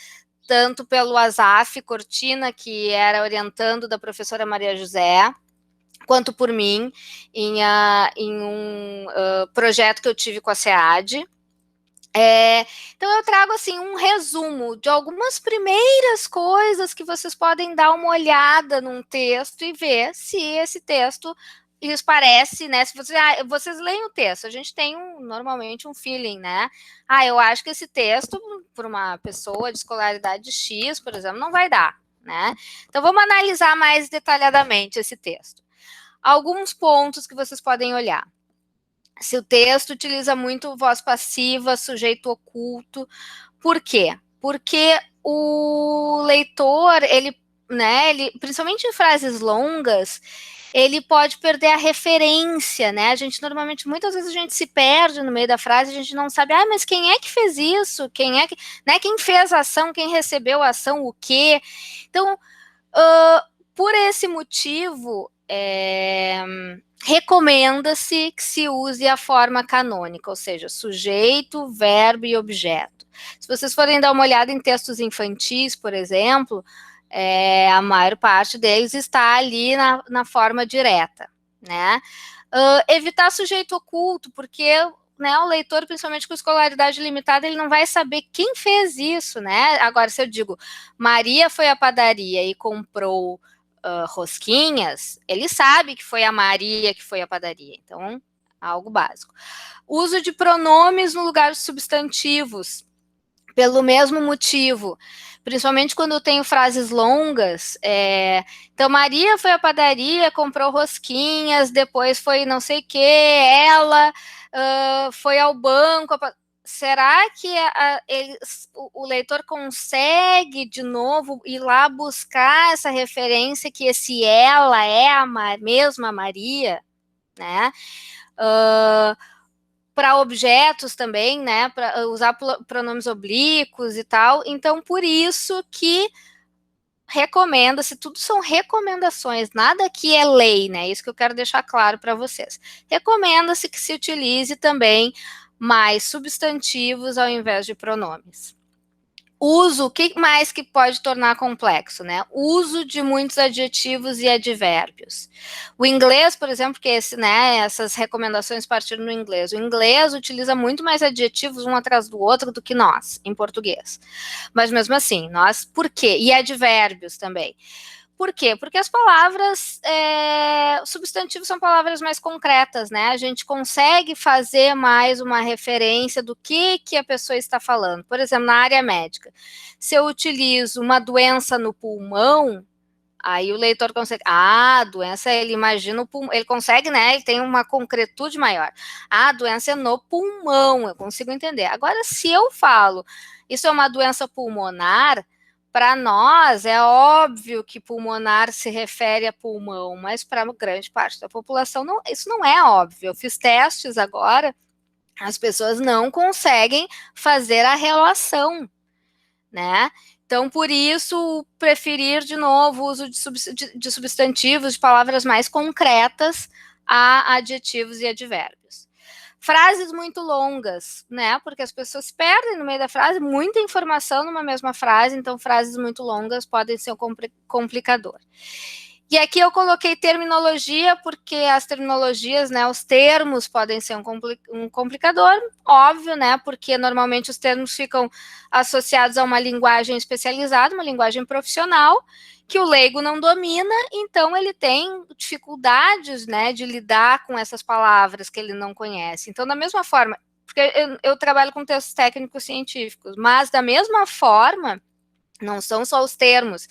tanto pelo Asaf Cortina, que era orientando da professora Maria José, quanto por mim, em um projeto que eu tive com a SEAD. Então eu trago assim um resumo de algumas primeiras coisas que vocês podem dar uma olhada num texto e ver se esse texto lhes parece, né? Se vocês leem o texto, a gente tem normalmente um feeling, né? Eu acho que esse texto, para uma pessoa de escolaridade X, por exemplo, não vai dar, né? Então vamos analisar mais detalhadamente esse texto. Alguns pontos que vocês podem olhar. Se o texto utiliza muito voz passiva, sujeito oculto. Por quê? Porque o leitor, ele, principalmente em frases longas, ele pode perder a referência, né? Muitas vezes a gente se perde no meio da frase, a gente não sabe, mas quem é que fez isso? Quem fez a ação? Quem recebeu a ação? O quê? Então, por esse motivo, recomenda-se que se use a forma canônica, ou seja, sujeito, verbo e objeto. Se vocês forem dar uma olhada em textos infantis, por exemplo, a maior parte deles está ali na forma direta, né? Evitar sujeito oculto, porque o leitor, principalmente com escolaridade limitada, ele não vai saber quem fez isso, né? Agora, se eu digo, Maria foi à padaria e comprou rosquinhas, ele sabe que foi a Maria que foi à padaria. Então, algo básico. Uso de pronomes no lugar de substantivos, pelo mesmo motivo. Principalmente quando eu tenho frases longas. Então, Maria foi à padaria, comprou rosquinhas, depois foi não sei o que, ela foi ao banco. Será que o leitor consegue, de novo, ir lá buscar essa referência que esse ela é a mesma Maria, né? Para objetos também, né? Para usar pronomes oblíquos e tal. Então, por isso que recomenda-se, tudo são recomendações, nada aqui é lei, né? Isso que eu quero deixar claro para vocês. Recomenda-se que se utilize também mais substantivos ao invés de pronomes. Uso, o que mais que pode tornar complexo, né? Uso de muitos adjetivos e advérbios. O inglês, por exemplo, que essas recomendações partiram no inglês. O inglês utiliza muito mais adjetivos um atrás do outro do que nós, em português. Mas mesmo assim, por quê? E advérbios também. Por quê? Porque as palavras, substantivos são palavras mais concretas, né? A gente consegue fazer mais uma referência do que a pessoa está falando. Por exemplo, na área médica, se eu utilizo uma doença no pulmão, aí o leitor consegue, a doença, ele imagina o pulmão, ele consegue, né? Ele tem uma concretude maior. A doença é no pulmão, eu consigo entender. Agora, se eu falo, isso é uma doença pulmonar, para nós, é óbvio que pulmonar se refere a pulmão, mas para grande parte da população, isso não é óbvio. Eu fiz testes agora, as pessoas não conseguem fazer a relação, né? Então, por isso, preferir, de novo, o uso de substantivos, de palavras mais concretas a adjetivos e advérbios. Frases muito longas, né? Porque as pessoas perdem no meio da frase muita informação numa mesma frase, então frases muito longas podem ser um complicador. E aqui eu coloquei terminologia, porque as terminologias, né, os termos podem ser um complicador, óbvio, né, porque normalmente os termos ficam associados a uma linguagem especializada, uma linguagem profissional, que o leigo não domina, então ele tem dificuldades, né, de lidar com essas palavras que ele não conhece. Então, da mesma forma, porque eu trabalho com textos técnicos científicos, mas da mesma forma, não são só os termos.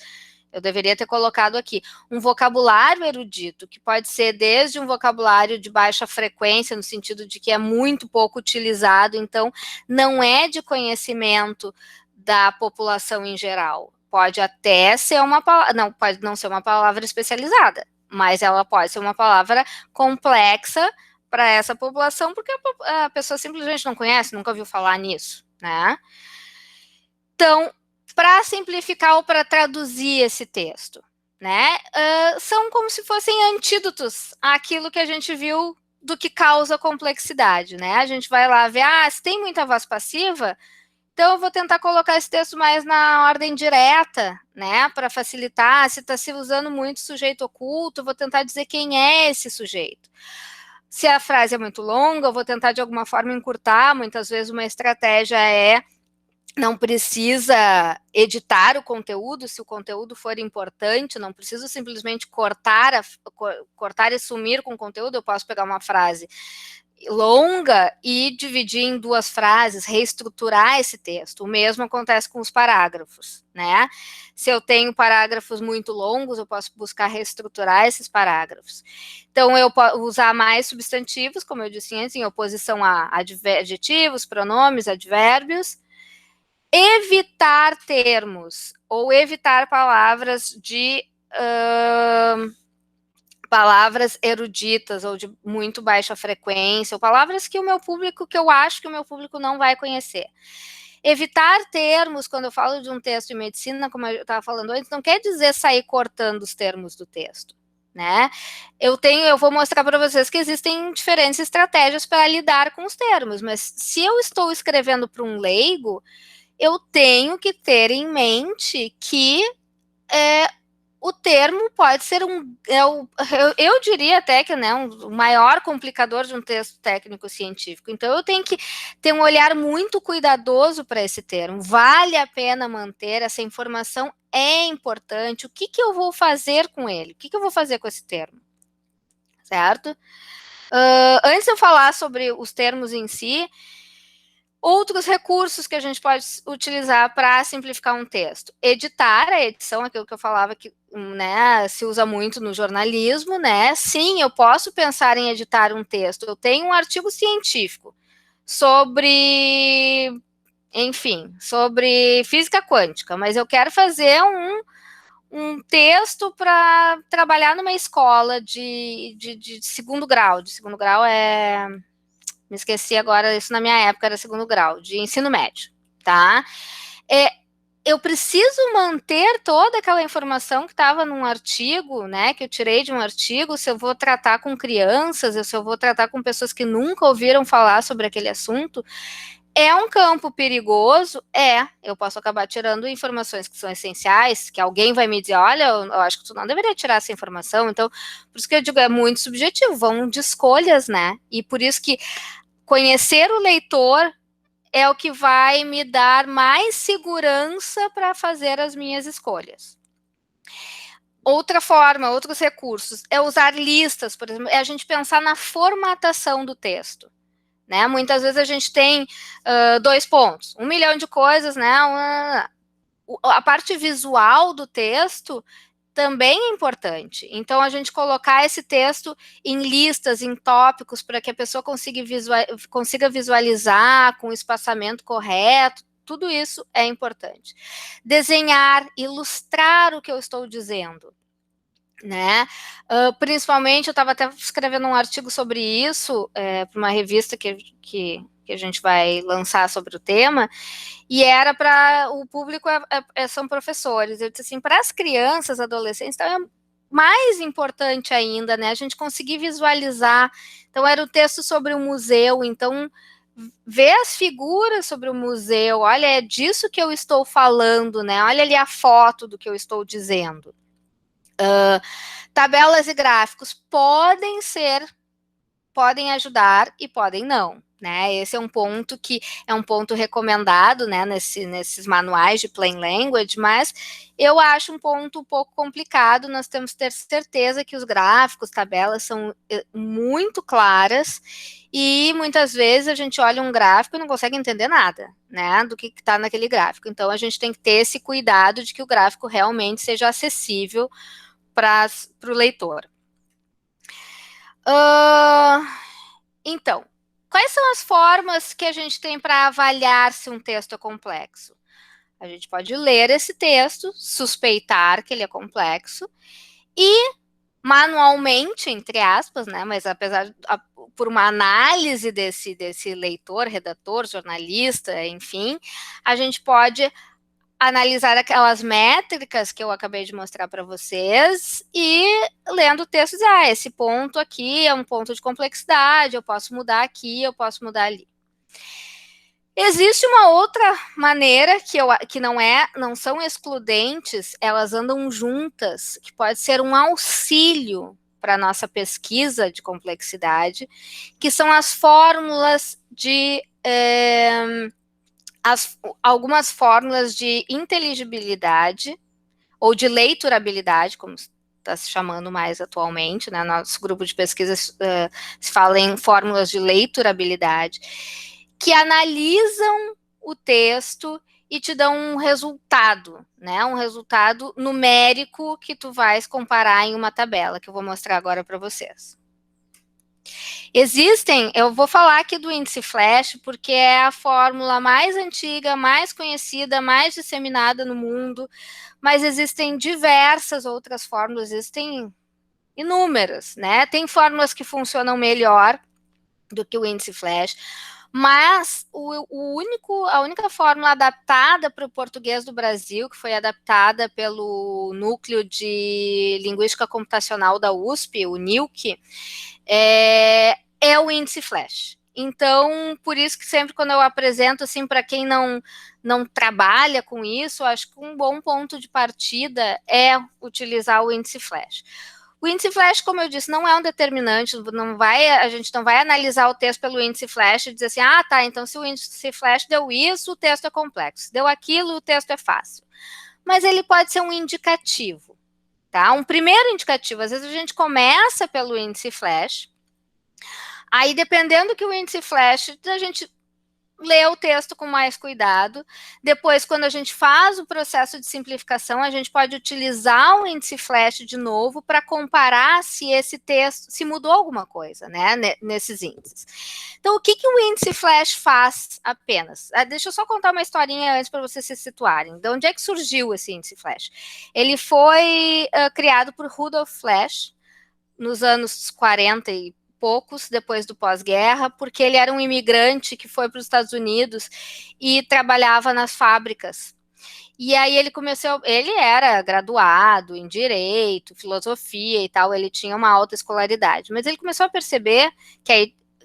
Eu deveria ter colocado aqui um vocabulário erudito, que pode ser desde um vocabulário de baixa frequência, no sentido de que é muito pouco utilizado, então não é de conhecimento da população em geral. Pode até ser uma palavra, não, pode não ser uma palavra especializada, mas ela pode ser uma palavra complexa para essa população, porque a pessoa simplesmente não conhece, nunca ouviu falar nisso, né? Então, para simplificar ou para traduzir esse texto, né, são como se fossem antídotos àquilo que a gente viu do que causa complexidade, né? A gente vai lá ver, se tem muita voz passiva, então eu vou tentar colocar esse texto mais na ordem direta, né, para facilitar. Se está se usando muito sujeito oculto, eu vou tentar dizer quem é esse sujeito. Se a frase é muito longa, eu vou tentar de alguma forma encurtar. Muitas vezes uma estratégia é não precisa editar o conteúdo, se o conteúdo for importante, não preciso simplesmente cortar e sumir com o conteúdo, eu posso pegar uma frase longa e dividir em 2 frases, reestruturar esse texto. O mesmo acontece com os parágrafos, né? Se eu tenho parágrafos muito longos, eu posso buscar reestruturar esses parágrafos. Então, eu posso usar mais substantivos, como eu disse antes, em oposição a adjetivos, pronomes, advérbios. Evitar termos ou evitar palavras de palavras eruditas ou de muito baixa frequência, ou palavras que eu acho que o meu público não vai conhecer. Evitar termos, quando eu falo de um texto de medicina, como eu estava falando antes, não quer dizer sair cortando os termos do texto, né? Eu vou mostrar para vocês que existem diferentes estratégias para lidar com os termos, mas se eu estou escrevendo para um leigo, eu tenho que ter em mente que o termo pode ser eu diria até que, né, o maior complicador de um texto técnico-científico. Então, eu tenho que ter um olhar muito cuidadoso para esse termo. Vale a pena manter, essa informação é importante. O que eu vou fazer com ele? O que eu vou fazer com esse termo? Certo? Antes de eu falar sobre os termos em si, outros recursos que a gente pode utilizar para simplificar um texto. Editar, a edição, aquilo que eu falava que, né, se usa muito no jornalismo, né? Sim, eu posso pensar em editar um texto. Eu tenho um artigo científico sobre, enfim, sobre física quântica, mas eu quero fazer um texto para trabalhar numa escola de segundo grau. De segundo grau me esqueci agora, isso na minha época era segundo grau, de ensino médio, tá? Eu preciso manter toda aquela informação que estava num artigo, né, que eu tirei de um artigo, se eu vou tratar com crianças, se eu vou tratar com pessoas que nunca ouviram falar sobre aquele assunto. É um campo perigoso? Eu posso acabar tirando informações que são essenciais, que alguém vai me dizer, olha, eu acho que tu não deveria tirar essa informação. Então, por isso que eu digo, é muito subjetivo, vão de escolhas, né? E por isso que conhecer o leitor é o que vai me dar mais segurança para fazer as minhas escolhas. Outra forma, outros recursos, é usar listas, por exemplo, é a gente pensar na formatação do texto. Né? Muitas vezes a gente tem 2 pontos, 1 milhão de coisas, né? A parte visual do texto também é importante. Então, a gente colocar esse texto em listas, em tópicos, para que a pessoa consiga visualizar com o espaçamento correto, tudo isso é importante. Desenhar, ilustrar o que eu estou dizendo. Né? Principalmente, eu estava até escrevendo um artigo sobre isso para uma revista que a gente vai lançar sobre o tema, e era para o público são professores. Eu disse assim, para as crianças, adolescentes, então é mais importante ainda, né? A gente conseguir visualizar. Então, era o texto sobre o museu, então ver as figuras sobre o museu, olha, é disso que eu estou falando, né? Olha ali a foto do que eu estou dizendo. Tabelas e gráficos podem ser podem ajudar e podem não, né? Esse é um ponto que é um ponto recomendado, né, nesses manuais de plain language, mas eu acho um ponto um pouco complicado. Nós temos que ter certeza que os gráficos, tabelas são muito claras, e muitas vezes a gente olha um gráfico e não consegue entender nada, né, do que está naquele gráfico. Então a gente tem que ter esse cuidado de que o gráfico realmente seja acessível para o leitor. Então, quais são as formas que a gente tem para avaliar se um texto é complexo? A gente pode ler esse texto, suspeitar que ele é complexo e manualmente, entre aspas, né, mas por uma análise desse leitor, redator, jornalista, enfim, a gente pode analisar aquelas métricas que eu acabei de mostrar para vocês e, lendo o texto, dizer, esse ponto aqui é um ponto de complexidade, eu posso mudar aqui, eu posso mudar ali. Existe uma outra maneira que não são excludentes, elas andam juntas, que pode ser um auxílio para a nossa pesquisa de complexidade, que são as fórmulas de... algumas fórmulas de inteligibilidade ou de leiturabilidade, como está se chamando mais atualmente, né? Nosso grupo de pesquisa se fala em fórmulas de leiturabilidade, que analisam o texto e te dão um resultado, né? Um resultado numérico que tu vais comparar em uma tabela, que eu vou mostrar agora para vocês. Eu vou falar aqui do índice Flash, porque é a fórmula mais antiga, mais conhecida, mais disseminada no mundo, mas existem diversas outras fórmulas, existem inúmeras, né? Tem fórmulas que funcionam melhor do que o índice Flash, mas a única fórmula adaptada para o português do Brasil, que foi adaptada pelo Núcleo de Linguística Computacional da USP, o NILC, é o índice Flash. Então, por isso que sempre quando eu apresento, assim, para quem não trabalha com isso, acho que um bom ponto de partida é utilizar o índice Flash. O índice Flash, como eu disse, não é um determinante, a gente não vai analisar o texto pelo índice Flash e dizer assim, tá, então se o índice Flash deu isso, o texto é complexo, deu aquilo, o texto é fácil. Mas ele pode ser um indicativo, tá? Um primeiro indicativo, às vezes a gente começa pelo índice Flash, aí dependendo que o índice Flash, a gente lê o texto com mais cuidado. Depois, quando a gente faz o processo de simplificação, a gente pode utilizar o índice Flash de novo para comparar se esse texto, se mudou alguma coisa, né, nesses índices. Então, o que o índice Flash faz apenas? Deixa eu só contar uma historinha antes para vocês se situarem. De onde é que surgiu esse índice Flash? Ele foi criado por Rudolf Flash nos anos 40 e poucos, depois do pós-guerra, porque ele era um imigrante que foi para os Estados Unidos e trabalhava nas fábricas. E aí ele era graduado em Direito, Filosofia e tal, ele tinha uma alta escolaridade, mas ele começou a perceber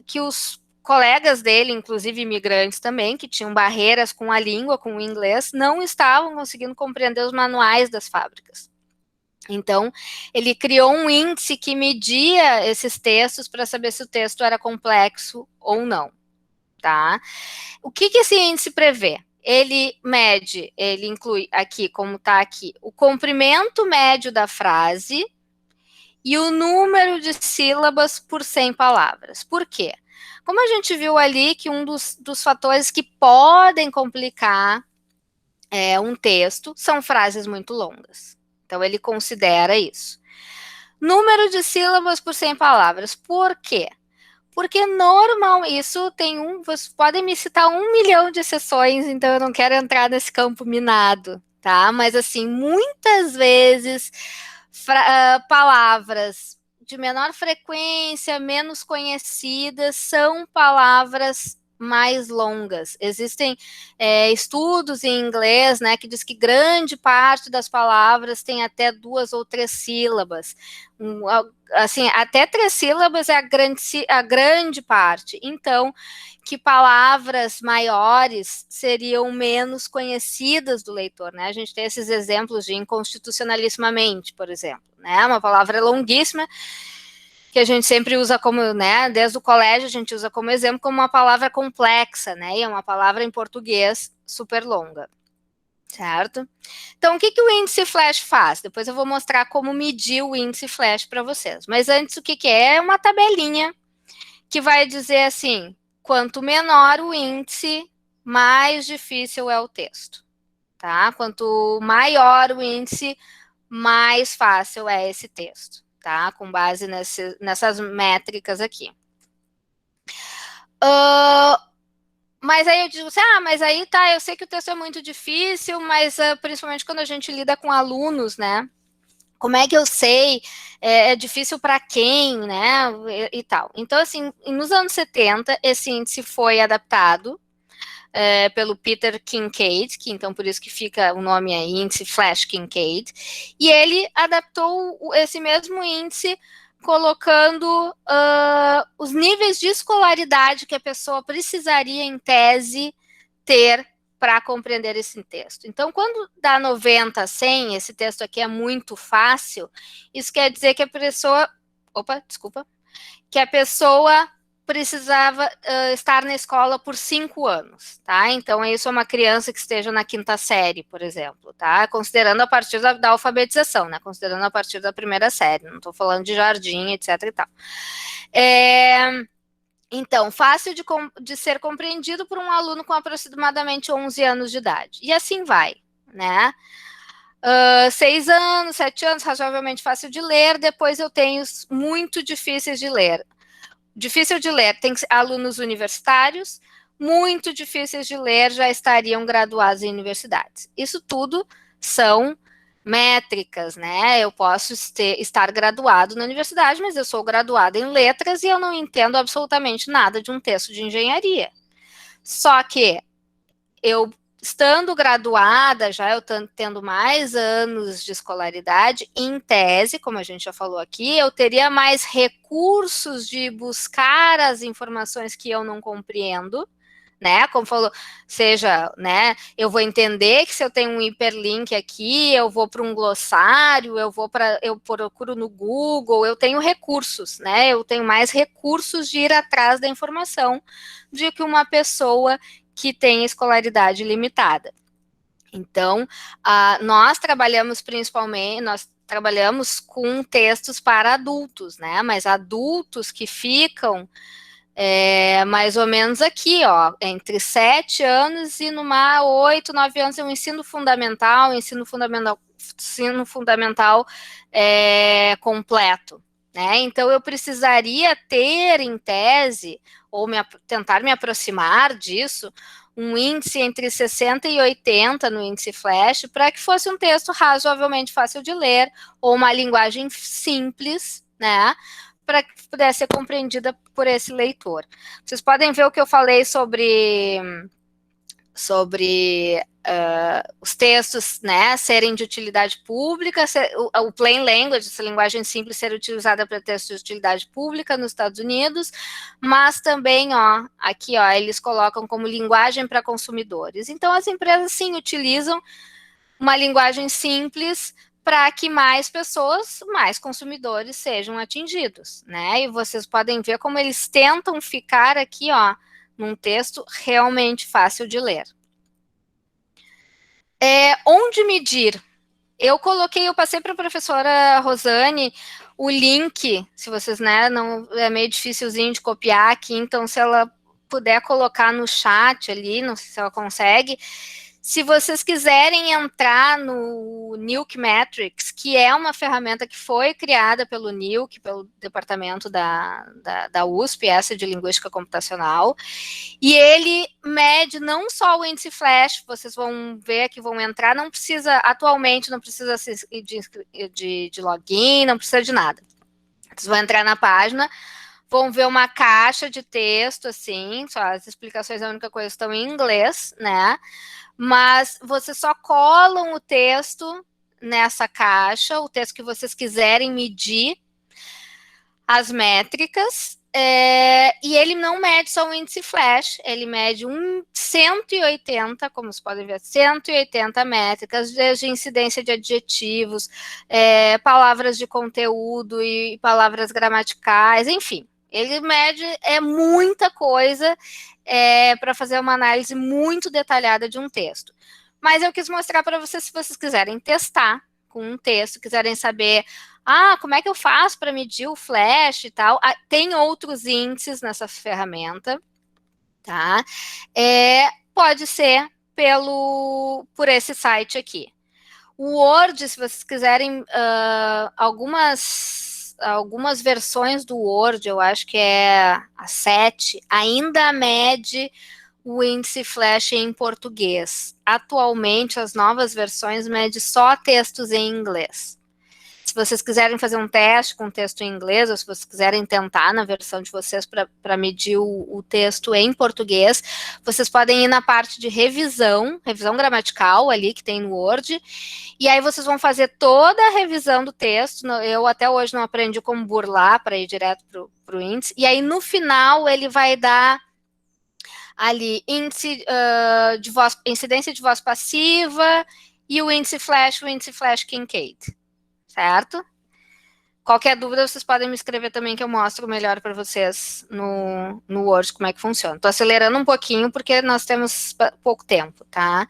que os colegas dele, inclusive imigrantes também, que tinham barreiras com a língua, com o inglês, não estavam conseguindo compreender os manuais das fábricas. Então, ele criou um índice que media esses textos para saber se o texto era complexo ou não, tá? O que esse índice prevê? Ele inclui aqui, como está aqui, o comprimento médio da frase e o número de sílabas por 100 palavras. Por quê? Como a gente viu ali que um dos fatores que podem complicar um texto são frases muito longas. Então, ele considera isso. Número de sílabas por 100 palavras. Por quê? Porque vocês podem me citar 1 milhão de exceções, então eu não quero entrar nesse campo minado, tá? Mas, assim, muitas vezes, palavras de menor frequência, menos conhecidas, são palavras mais longas. Existem estudos em inglês, né, que diz que grande parte das palavras tem até 2 ou 3 sílabas. Assim, até 3 sílabas é a grande parte. Então, que palavras maiores seriam menos conhecidas do leitor, né? A gente tem esses exemplos de inconstitucionalissimamente, por exemplo, né? Uma palavra longuíssima que a gente sempre usa como, né, desde o colégio a gente usa como exemplo, como uma palavra complexa, né, e é uma palavra em português super longa, certo? Então, o que o índice flash faz? Depois eu vou mostrar como medir o índice flash para vocês. Mas antes, o que é? É uma tabelinha que vai dizer assim, quanto menor o índice, mais difícil é o texto, tá? Quanto maior o índice, mais fácil é esse texto, tá? Com base nessas métricas aqui. Mas aí eu digo assim, mas aí tá, eu sei que o texto é muito difícil, mas principalmente quando a gente lida com alunos, né? Como é que eu sei? É difícil para quem, né? E tal. Então, assim, nos anos 70, esse índice foi adaptado pelo Peter Kincaid, que então por isso que fica o nome aí, índice Flash Kincaid, e ele adaptou esse mesmo índice colocando os níveis de escolaridade que a pessoa precisaria, em tese, ter para compreender esse texto. Então, quando dá 90 a 100, esse texto aqui é muito fácil, isso quer dizer que a pessoa... que a pessoa precisava estar na escola por 5 anos, tá? Então, isso é uma criança que esteja na 5ª série, por exemplo, tá? Considerando a partir da alfabetização, né? Considerando a partir da 1ª série, não estou falando de jardim, etc e tal. Então, fácil de ser compreendido por um aluno com aproximadamente 11 anos de idade. E assim vai, né? 6 anos, 7 anos, razoavelmente fácil de ler. Depois eu tenho os muito difíceis de ler. Difícil de ler, tem alunos universitários, muito difíceis de ler, já estariam graduados em universidades. Isso tudo são métricas, né? Eu posso estar graduado na universidade, mas eu sou graduada em letras e eu não entendo absolutamente nada de um texto de engenharia. Só que eu, estando graduada, já eu tendo mais anos de escolaridade, em tese, como a gente já falou aqui, eu teria mais recursos de buscar as informações que eu não compreendo, né? Como falou, seja, né? Eu vou entender que se eu tenho um hiperlink aqui, eu vou para um glossário, eu procuro no Google, eu tenho recursos, né? Eu tenho mais recursos de ir atrás da informação do que uma pessoa que tem escolaridade limitada. Então, nós trabalhamos com textos para adultos, né? Mas adultos que ficam mais ou menos aqui, ó, entre 7 anos e 8, 9 anos é o ensino fundamental completo, né? Então, eu precisaria ter, em tese, ou tentar me aproximar disso, um índice entre 60 e 80 no índice Flash, para que fosse um texto razoavelmente fácil de ler, ou uma linguagem simples, né? Para que pudesse ser compreendida por esse leitor. Vocês podem ver o que eu falei sobre os textos, né, serem de utilidade pública, o plain language, essa linguagem simples, ser utilizada para textos de utilidade pública nos Estados Unidos, mas também, ó, aqui, ó, eles colocam como linguagem para consumidores. Então, as empresas, sim, utilizam uma linguagem simples para que mais pessoas, mais consumidores sejam atingidos, né? E vocês podem ver como eles tentam ficar aqui, ó, num texto realmente fácil de ler. Onde medir? Eu passei para a professora Rosane o link, se vocês, né, não é meio dificilzinho de copiar aqui, então se ela puder colocar no chat ali, não sei se ela consegue. Se vocês quiserem entrar no NILC Metrics, que é uma ferramenta que foi criada pelo NILC, pelo departamento da USP, essa de Linguística Computacional, e ele mede não só o índice Flash, vocês vão ver que vão entrar, atualmente não precisa de login, não precisa de nada. Vocês vão entrar na página, vão ver uma caixa de texto, assim, só as explicações, a única coisa estão em inglês, né? Mas vocês só colam o texto nessa caixa, o texto que vocês quiserem medir, as métricas, E ele não mede só o índice flash, ele mede 180, como vocês podem ver, 180 métricas, desde incidência de adjetivos, palavras de conteúdo e palavras gramaticais, enfim. Ele mede muita coisa para fazer uma análise muito detalhada de um texto. Mas eu quis mostrar para vocês, se vocês quiserem testar com um texto, quiserem saber como é que eu faço para medir o flash e tal, tem outros índices nessa ferramenta, tá? Pode ser por esse site aqui. O Word, se vocês quiserem, algumas versões do Word, eu acho que é a 7, ainda mede o índice flash em português. Atualmente, as novas versões medem só textos em inglês. Se vocês quiserem fazer um teste com texto em inglês, ou se vocês quiserem tentar na versão de vocês para medir o texto em português, vocês podem ir na parte de revisão gramatical ali que tem no Word, e aí vocês vão fazer toda a revisão do texto. Eu até hoje não aprendi como burlar para ir direto para o índice, e aí no final ele vai dar ali incidência de voz passiva e o índice flash Kincaid. Certo? Qualquer dúvida, vocês podem me escrever também, que eu mostro melhor para vocês no Word como é que funciona. Estou acelerando um pouquinho, porque nós temos pouco tempo, tá?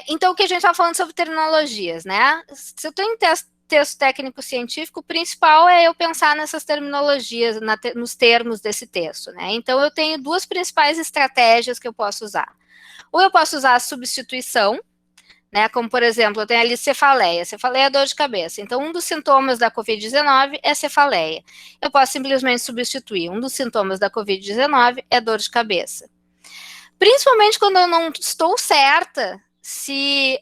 Então, o que a gente está falando sobre terminologias, né? Se eu estou em texto técnico científico, o principal é eu pensar nessas terminologias, nos termos desse texto, né? Então, eu tenho duas principais estratégias que eu posso usar. Ou eu posso usar a substituição, né, como, por exemplo, eu tenho ali cefaleia. Cefaleia é dor de cabeça. Então, um dos sintomas da COVID-19 é cefaleia. Eu posso simplesmente substituir. Um dos sintomas da COVID-19 é dor de cabeça. Principalmente quando eu não estou certa se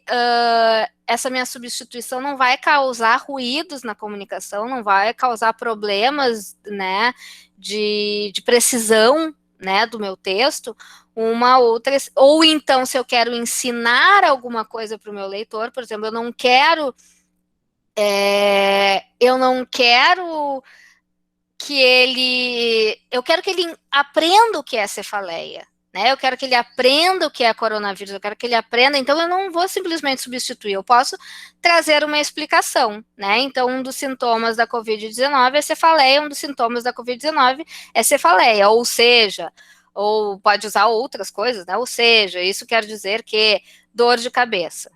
essa minha substituição não vai causar ruídos na comunicação, não vai causar problemas, né, de precisão, né, do meu texto, uma outra, ou então se eu quero ensinar alguma coisa para o meu leitor, por exemplo, eu não quero eu quero que ele aprenda o que é cefaleia, né, eu quero que ele aprenda o que é coronavírus, eu quero que ele aprenda, então eu não vou simplesmente substituir, eu posso trazer uma explicação, né, então um dos sintomas da COVID-19 é cefaleia, um dos sintomas da COVID-19 é cefaleia, ou seja, ou pode usar outras coisas, né? Ou seja, isso quer dizer que dor de cabeça,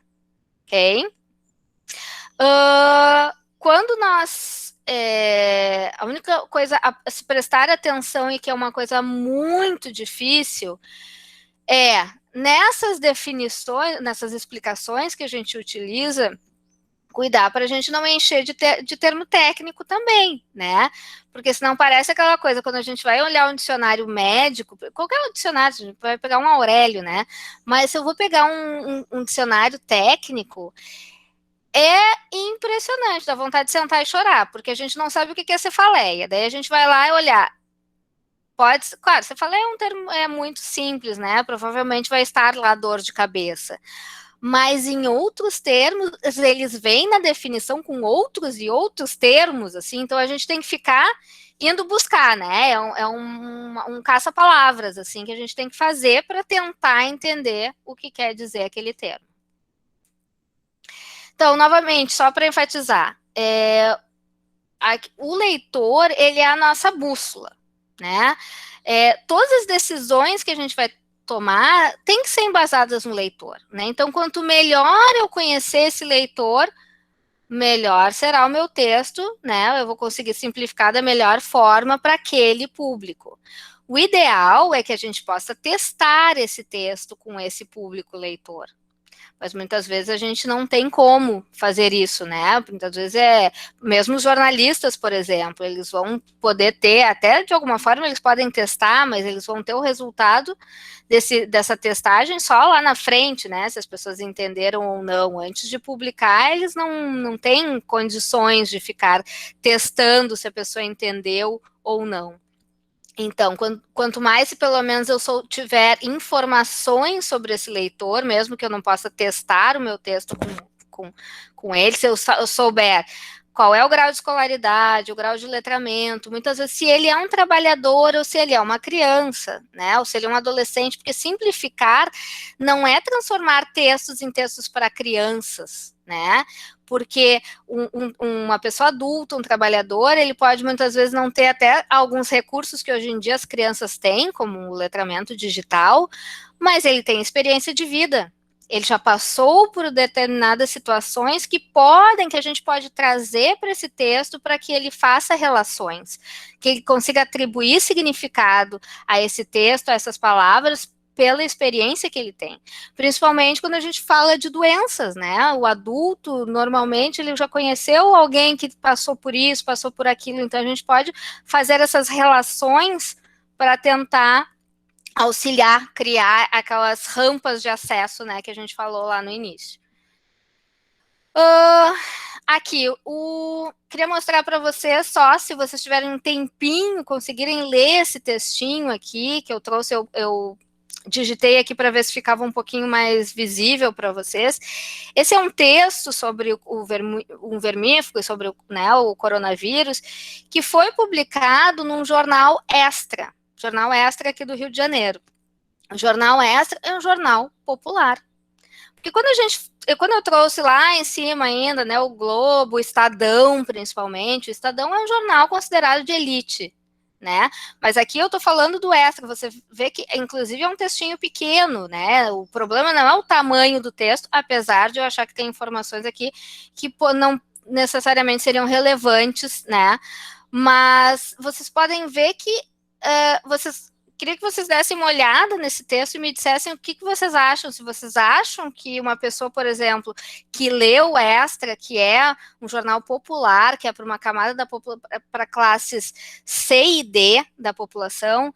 ok? Quando nós... a única coisa a se prestar atenção, e que é uma coisa muito difícil, nessas definições, nessas explicações que a gente utiliza, cuidar para a gente não encher de termo técnico também, né? Porque senão parece aquela coisa, quando a gente vai olhar um dicionário médico, qualquer dicionário, a gente vai pegar um Aurélio, né? Mas se eu vou pegar um dicionário técnico, é impressionante, dá vontade de sentar e chorar, porque a gente não sabe o que é cefaleia. Daí a gente vai lá e olhar. Claro, cefaleia é um termo muito simples, né? Provavelmente vai estar lá dor de cabeça. Mas em outros termos, eles vêm na definição com outros e outros termos, assim, então a gente tem que ficar indo buscar, né? É um caça-palavras, assim, que a gente tem que fazer para tentar entender o que quer dizer aquele termo. Então, novamente, só para enfatizar, o leitor, ele é a nossa bússola, né? Todas as decisões que a gente vai tomar tem que ser embasadas no leitor, né? Então, quanto melhor eu conhecer esse leitor, melhor será o meu texto, né? Eu vou conseguir simplificar da melhor forma para aquele público. O ideal é que a gente possa testar esse texto com esse público leitor. Mas muitas vezes a gente não tem como fazer isso, né? Muitas vezes mesmo os jornalistas, por exemplo, eles vão poder ter, até de alguma forma eles podem testar, mas eles vão ter o resultado dessa testagem só lá na frente, né? Se as pessoas entenderam ou não. Antes de publicar, eles não têm condições de ficar testando se a pessoa entendeu ou não. Então, quanto mais, pelo menos, eu tiver informações sobre esse leitor, mesmo que eu não possa testar o meu texto com ele, se eu souber qual é o grau de escolaridade, o grau de letramento, muitas vezes se ele é um trabalhador ou se ele é uma criança, né, ou se ele é um adolescente, porque simplificar não é transformar textos em textos para crianças, né, porque uma pessoa adulta, um trabalhador, ele pode muitas vezes não ter até alguns recursos que hoje em dia as crianças têm, como o letramento digital, mas ele tem experiência de vida, ele já passou por determinadas situações que a gente pode trazer para esse texto para que ele faça relações, que ele consiga atribuir significado a esse texto, a essas palavras, pela experiência que ele tem. Principalmente quando a gente fala de doenças, né? O adulto, normalmente, ele já conheceu alguém que passou por isso, passou por aquilo, então a gente pode fazer essas relações para tentar auxiliar, criar aquelas rampas de acesso, né, que a gente falou lá no início. Aqui, queria mostrar para vocês só, se vocês tiverem um tempinho, conseguirem ler esse textinho aqui, que eu trouxe, eu digitei aqui para ver se ficava um pouquinho mais visível para vocês. Esse é um texto sobre um vermífugo, sobre o coronavírus, que foi publicado num jornal Extra aqui do Rio de Janeiro. O jornal Extra é um jornal popular. Porque quando eu trouxe lá em cima ainda, né, o Globo, o Estadão, principalmente, o Estadão é um jornal considerado de elite, né? Mas aqui eu tô falando do Extra, você vê que, inclusive, é um textinho pequeno, né? O problema não é o tamanho do texto, apesar de eu achar que tem informações aqui que não necessariamente seriam relevantes, né? Mas vocês podem ver que queria que vocês dessem uma olhada nesse texto e me dissessem o que vocês acham. Se vocês acham que uma pessoa, por exemplo, que leu o Extra, que é um jornal popular, que é para uma camada para classes C e D da população,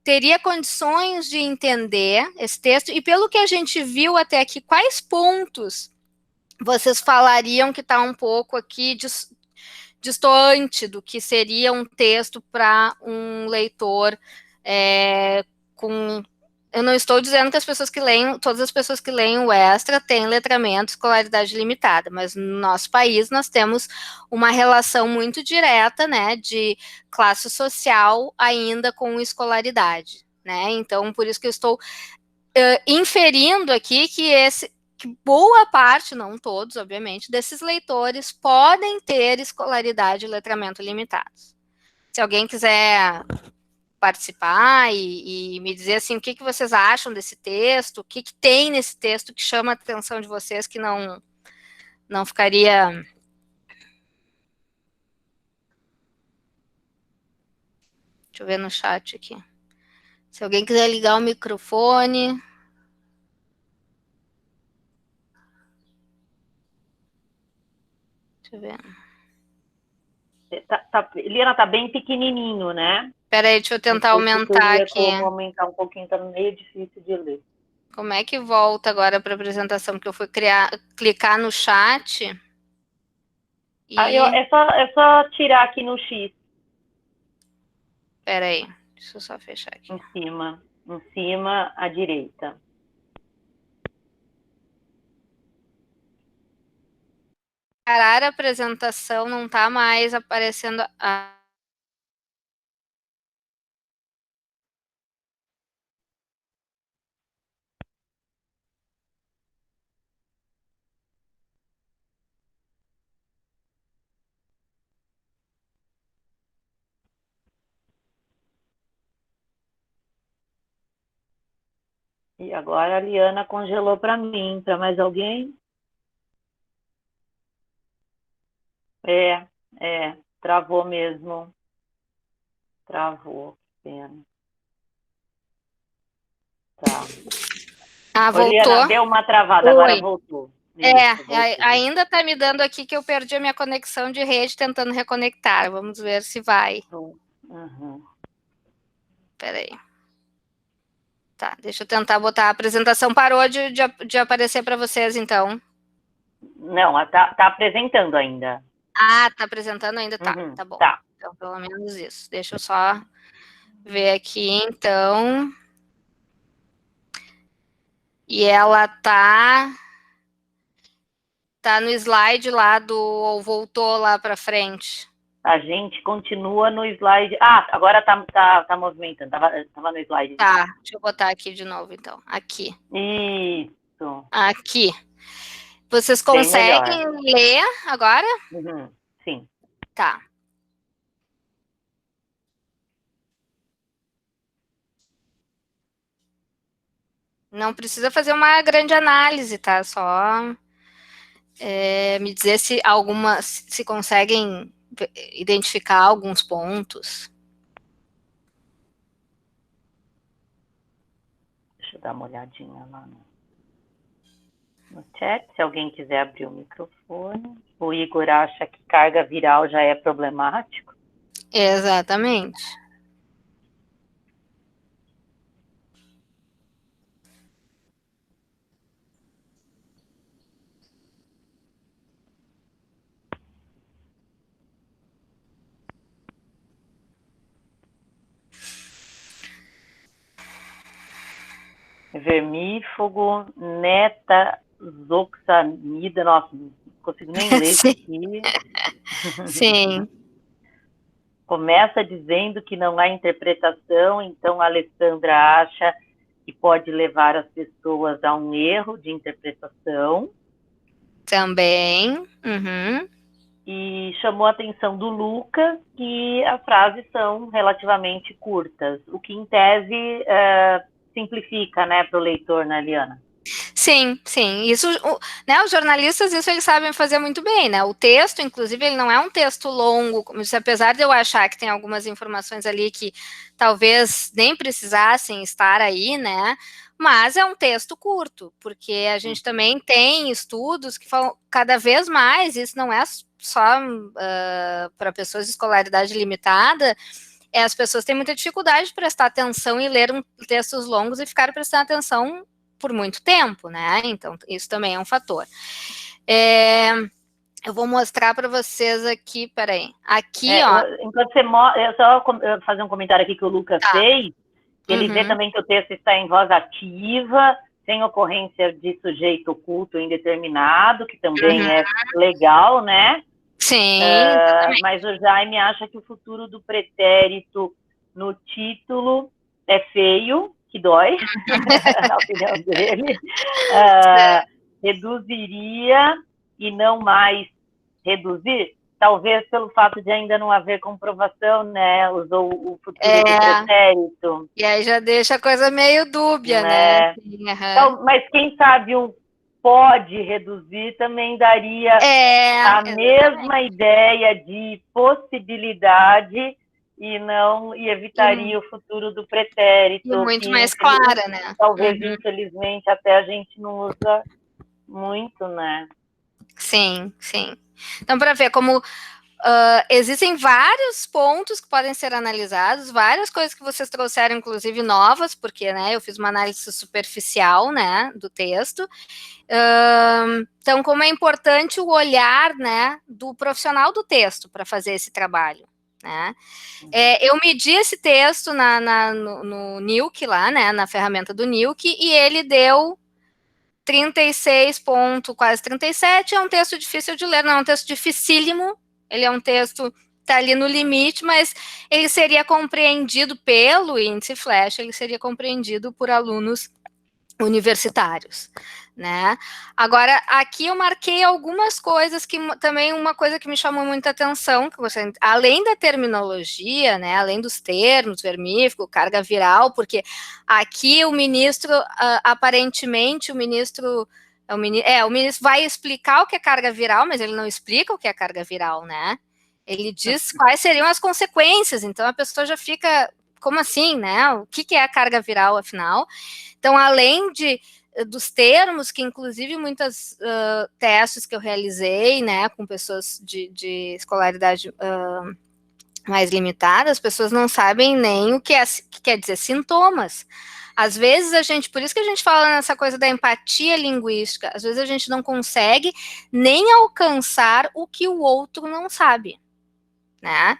teria condições de entender esse texto. E pelo que a gente viu até aqui, quais pontos vocês falariam que está um pouco aqui distante do que seria um texto para um leitor eu não estou dizendo que as pessoas que leem, todas as pessoas que leem o Extra têm letramento, escolaridade limitada, mas no nosso país nós temos uma relação muito direta, né, de classe social ainda com escolaridade, né, então por isso que eu estou inferindo aqui que boa parte, não todos, obviamente, desses leitores podem ter escolaridade e letramento limitados. Se alguém quiser participar e me dizer assim, o que vocês acham desse texto, o que tem nesse texto que chama a atenção de vocês que não ficaria... Deixa eu ver no chat aqui. Se alguém quiser ligar o microfone... Deixa eu ver. Eliana, tá bem pequenininho, né? Espera aí, deixa eu tentar aumentar aqui. Como aumentar um pouquinho, tá meio difícil de ler. Como é que volta agora para a apresentação? Porque eu fui clicar no chat. É só tirar aqui no X. Espera aí, deixa eu só fechar aqui. Em cima, à direita. Parar a apresentação, não está mais aparecendo E agora a Liana congelou para mim. Para mais alguém? Travou mesmo. Travou, pena. Tá. voltou. Liana, deu uma travada, agora voltou. Voltou. Ainda está me dando aqui que eu perdi a minha conexão de rede tentando reconectar. Vamos ver se vai. Espera aí. Tá, deixa eu tentar botar. A apresentação parou de aparecer para vocês, então. Não, tá apresentando ainda. Ah, tá apresentando ainda? Tá bom. Tá. Então, pelo menos isso. Deixa eu só ver aqui, então. E ela tá tá no slide lá ou voltou lá para frente? A gente continua no slide. Ah, agora tá movimentando. Tava no slide. Tá, deixa eu botar aqui de novo, então. Aqui. Isso. Aqui. Vocês Bem conseguem melhor. ler agora? Uhum, sim. Tá. Não precisa fazer uma grande análise, tá? Só me dizer se conseguem identificar alguns pontos. Deixa eu dar uma olhadinha lá no chat, se alguém quiser abrir o microfone. O Igor acha que carga viral já é problemático. Exatamente. Vermífugo, netazoxanida, nossa, não consigo nem ler isso aqui. Sim. Começa dizendo que não há interpretação, então a Alessandra acha que pode levar as pessoas a um erro de interpretação. Também. Uhum. E chamou a atenção do Lucas que as frases são relativamente curtas, o que em tese simplifica, né, para o leitor, né, Liana? Sim, sim. Isso, né, os jornalistas, isso eles sabem fazer muito bem, né? O texto, inclusive, ele não é um texto longo, como disse, apesar de eu achar que tem algumas informações ali que talvez nem precisassem estar aí, né? Mas é um texto curto, porque a gente também tem estudos que falam cada vez mais, isso não é só para pessoas de escolaridade limitada, as pessoas têm muita dificuldade de prestar atenção e ler textos longos e ficar prestando atenção por muito tempo, né? Então, isso também é um fator. Eu vou mostrar para vocês aqui, peraí. Aqui, ó. Enquanto você mostra, eu só fazer um comentário aqui que o Lucas fez. Ele vê também que o texto está em voz ativa, sem ocorrência de sujeito oculto indeterminado, que também é legal, né? Sim. Mas o Jaime acha que o futuro do pretérito no título é feio, que dói, na opinião dele. Reduziria e não mais reduzir, talvez pelo fato de ainda não haver comprovação, né? Usou o futuro do pretérito. E aí já deixa a coisa meio dúbia, né? Então, mas quem sabe um pode reduzir também daria a mesma ideia de possibilidade e evitaria o futuro do pretérito. E muito mais clara, né? Talvez, infelizmente, até a gente não usa muito, né? Sim, sim. Então, para ver como existem vários pontos que podem ser analisados, várias coisas que vocês trouxeram, inclusive novas, porque, né, eu fiz uma análise superficial, né, do texto. Então, como é importante o olhar, né, do profissional do texto para fazer esse trabalho, né? Eu medi esse texto no Nilk lá, né, na ferramenta do Nilk, e ele deu 36 ponto, quase 37, é um texto difícil de ler, não é um texto dificílimo, ele é um texto está ali no limite, mas ele seria compreendido pelo índice Flash, ele seria compreendido por alunos universitários, né? Agora, aqui eu marquei algumas coisas que também uma coisa que me chamou muita atenção, que você, além da terminologia, né, além dos termos, vermífugo, carga viral, porque aqui o ministro, aparentemente, o ministro vai explicar o que é carga viral, mas ele não explica o que é carga viral, né? Ele diz quais seriam as consequências, então a pessoa já fica, como assim, né? O que é a carga viral, afinal? Então, além dos termos, que inclusive muitas testes que eu realizei, né, com pessoas de escolaridade mais limitada, as pessoas não sabem nem o que quer dizer sintomas. Às vezes por isso que a gente fala nessa coisa da empatia linguística, às vezes a gente não consegue nem alcançar o que o outro não sabe, né?